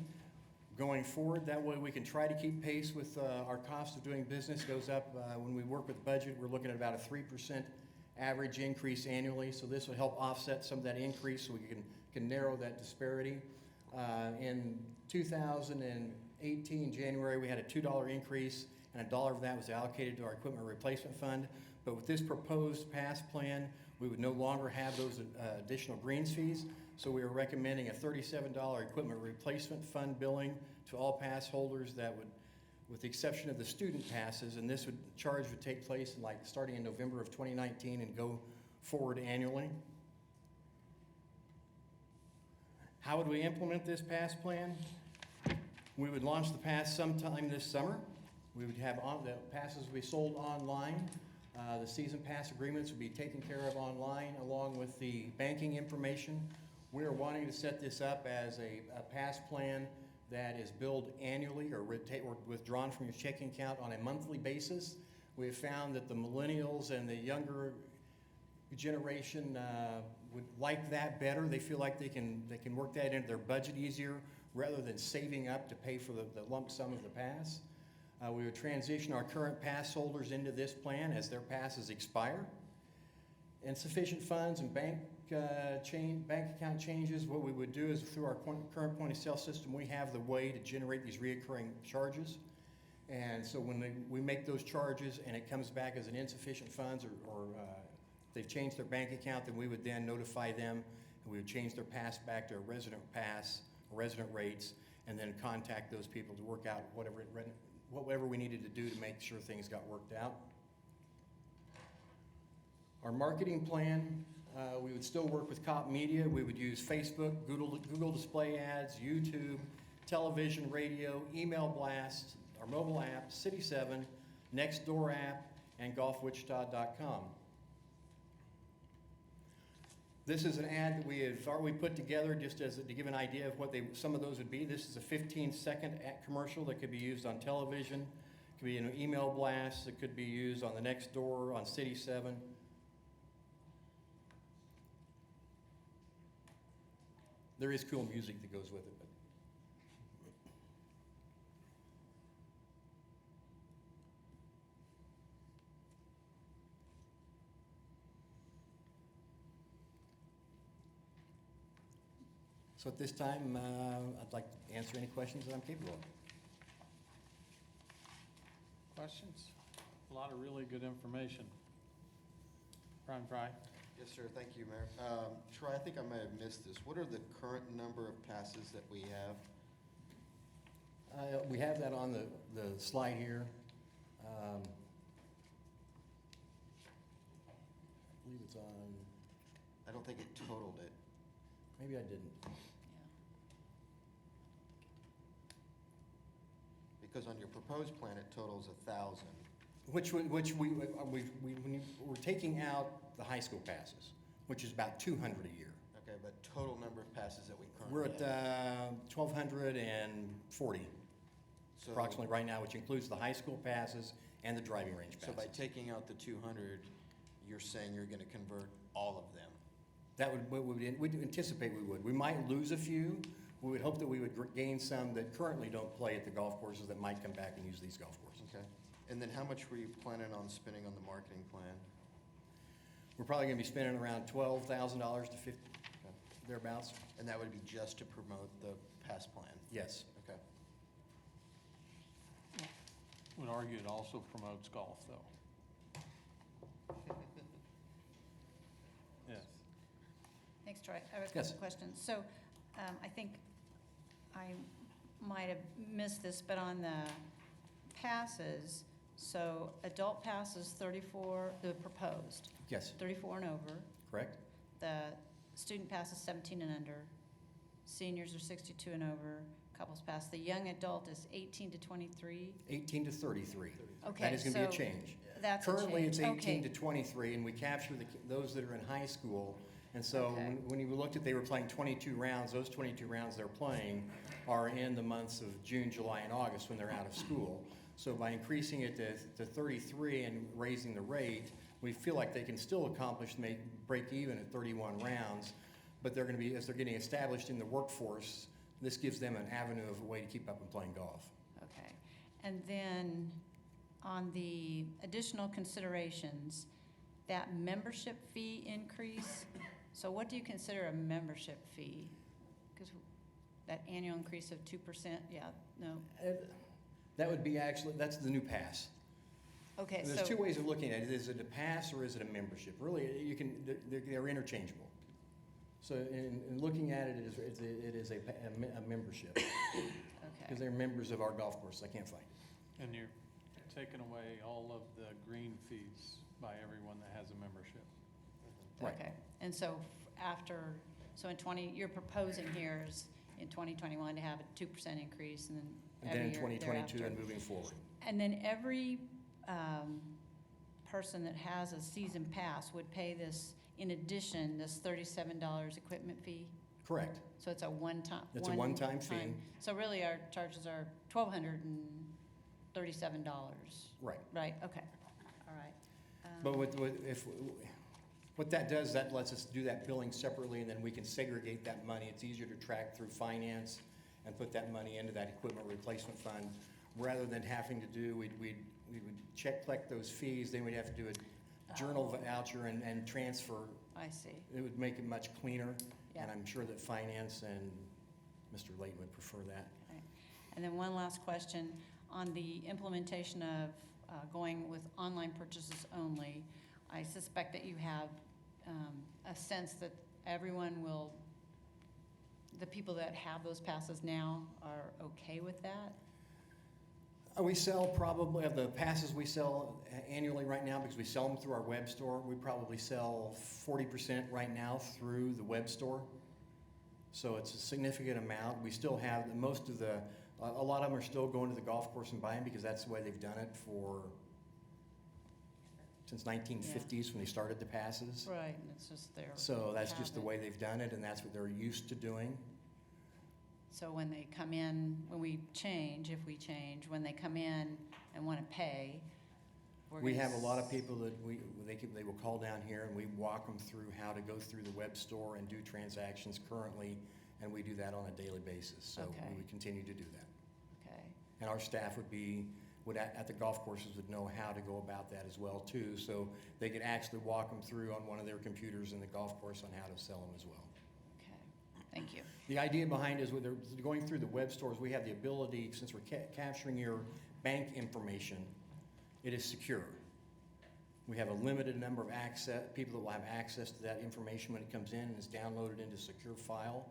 Going forward, that way we can try to keep pace with our cost of doing business goes up. When we work with budget, we're looking at about a 3% average increase annually, so this will help offset some of that increase so we can narrow that disparity. In 2018, January, we had a $2 increase, and $1 of that was allocated to our equipment replacement fund. But with this proposed pass plan, we would no longer have those additional greens fees, so we are recommending a $37 equipment replacement fund billing to all pass holders that would, with the exception of the student passes, and this charge would take place starting in November of 2019 and go forward annually. How would we implement this pass plan? We would launch the pass sometime this summer. We would have the passes would be sold online. The season pass agreements would be taken care of online along with the banking information. We are wanting to set this up as a pass plan that is billed annually or withdrawn from your checking account on a monthly basis. We have found that the millennials and the younger generation would like that better. They feel like they can work that into their budget easier rather than saving up to pay for the lump sum of the pass. We would transition our current pass holders into this plan as their passes expire. Insufficient funds and bank account changes, what we would do is through our current point of sale system, we have the way to generate these reoccurring charges. And so when we make those charges and it comes back as an insufficient funds or they've changed their bank account, then we would then notify them and we would change their pass back to a resident pass, resident rates, and then contact those people to work out whatever we needed to do to make sure things got worked out. Our marketing plan, we would still work with COP Media. We would use Facebook, Google display ads, YouTube, television, radio, email blasts, our mobile app, City 7, Nextdoor app, and golfwichita.com. This is an ad that we have already put together just to give an idea of what some of those would be. This is a 15-second commercial that could be used on television. It could be an email blast. It could be used on the Nextdoor, on City 7. There is cool music that goes with it. So at this time, I'd like to answer any questions that I'm capable of. Questions? A lot of really good information. Brian Fry? Yes, sir. Thank you, Mayor. Troy, I think I may have missed this. What are the current number of passes that we have? We have that on the slide here. I believe it's on, I don't think it totaled it. maybe I didn't. Because on your proposed plan, it totals 1,000. We're taking out the high school passes, which is about 200 a year. Okay, but total number of passes that we We're currently at have? 1,240 So- approximately right now, which includes the high school passes and the driving range So by passes. taking out the 200, you're saying you're going to convert all of them? That we'd anticipate we would. We might lose a few. We would hope that we would gain some that currently don't play at the golf courses that might come back and use these golf courses. Okay. And then how much were you planning on spending on the marketing plan? We're probably gonna be spending around $12,000 to thereabouts. And that would be just to promote the past plan? Yes. Okay. Would argue it also promotes golf, though. Yes. Thanks, Troy. I have a Yes. couple questions. So I think I might have missed this, but on the passes, so adult passes 34, the proposed, Yes, 34 and over. correct? The student pass is 17 and under. Seniors are 62 and over. Couples pass. The young adult is 18 to 23. 18 to 33. Okay, That is going to be a so change. That's a Currently, it's change. 18 to Okay. 23, and we capture those that are in high school. And so Okay. when you looked at, they were playing 22 rounds, those 22 rounds they're playing are in the months of June, July, and August when they're out of school. So by increasing it to 33 and raising the rate, we feel like they can still accomplish, break even at 31 rounds, but they're going to be, as they're getting established in the workforce, this gives them an avenue of a way to keep up and playing golf. Okay. And then on the additional considerations, that membership fee increase, so what do you consider a membership fee? Because that annual increase of 2%, yeah, no? That would be actually, that's the new pass. Okay, There's so, two ways of looking at it. Is it a pass or is it a membership? Really, you can, they're interchangeable. So in looking at it, it is a membership. Because okay, they're members of our golf course. I can't fight. And you're taking away all of the green fees by everyone that has a membership. Right. okay. And so so in 20, you're proposing here is in 2021 to have a 2% increase and then And then every in year 2022 thereafter. and moving forward. And then every person that has a season pass would pay this, in addition, this $37 equipment fee? Correct. So it's a one-time? It's a one-time fee. So really, our charges are $1,237? Right. Right, okay, all right. But what that does, that lets us do that billing separately, and then we can segregate that money. It's easier to track through finance and put that money into that equipment replacement fund, rather than having to do, we would collect those fees, then we'd have to do a journal voucher and transfer. I see, It would make it much cleaner, yeah. and I'm sure that finance and Mr. Layton would prefer that. Okay. And then one last question, on the implementation of going with online purchases only, I suspect that you have a sense that everyone will, the people that have those passes now are okay with that? We sell probably, of the passes we sell annually right now, because we sell them through our web store, we probably sell 40% right now through the web store. So it's a significant amount. We still have, most of the, a lot of them are still going to the golf course and buying, because that's the way they've done it since 1950s when they started the passes. Right, and it's just their So that's just the habit. way they've done it, and that's what they're used to doing. So when they come in, when we change, if we change, when they come in and want to pay, We have a lot of people that they will call down here, and we walk them through how to go through the web store and do transactions currently, and we do that on a daily basis. So Okay. we would continue to do that. Okay, And our staff would at the golf courses would know how to go about that as well too. So they could actually walk them through on one of their computers in the golf course on how to sell them as well. okay, thank you. The idea behind is when they're going through the web stores, we have the ability, since we're capturing your bank information, it is secure. We have a limited number of people that will have access to that information when it comes in and it's downloaded into a secure file,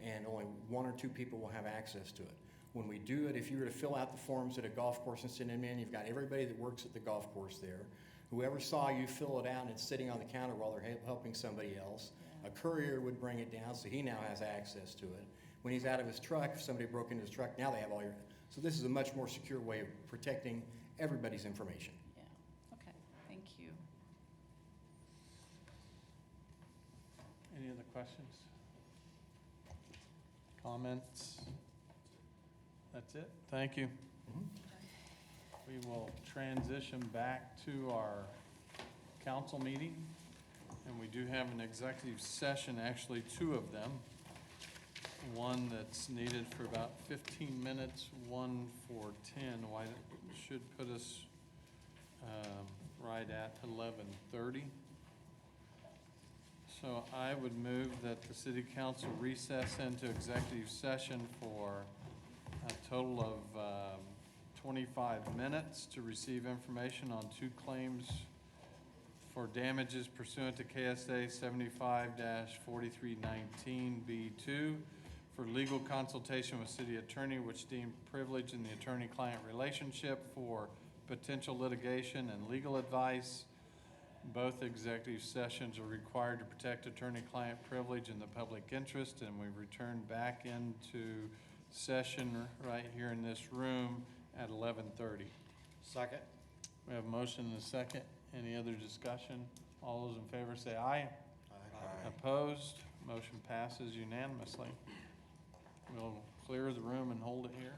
and only one or two people will have access to it. When we do it, if you were to fill out the forms at a golf course and send them in, you've got everybody that works at the golf course there. Whoever saw you fill it out and it's sitting on the counter while they're helping somebody else, a courier would bring it down, so he now has access to it. When he's out of his truck, if somebody broke into his truck, now they have all your, so this is a much more secure way of protecting everybody's information. Yeah, okay, thank you. Any other questions? Comments? That's it? Thank you. We will transition back to our council meeting. And we do have an executive session, actually two of them. One that's needed for about 15 minutes, one for 10. Why, it should put us right at 11:30. So I would move that the city council recess into executive session for a total of 25 minutes to receive information on 2 claims for damages pursuant to KSA 75-4319B2 for legal consultation with city attorney which deemed privilege in the attorney-client relationship, for potential litigation and legal advice. Both executive sessions are required to protect attorney-client privilege and the public interest, and we return back into session right here in this room at 11:30. Second? We have a motion and a second. Any other discussion? All those in favor say aye. Opposed? Motion passes unanimously. We'll clear the room and hold it here.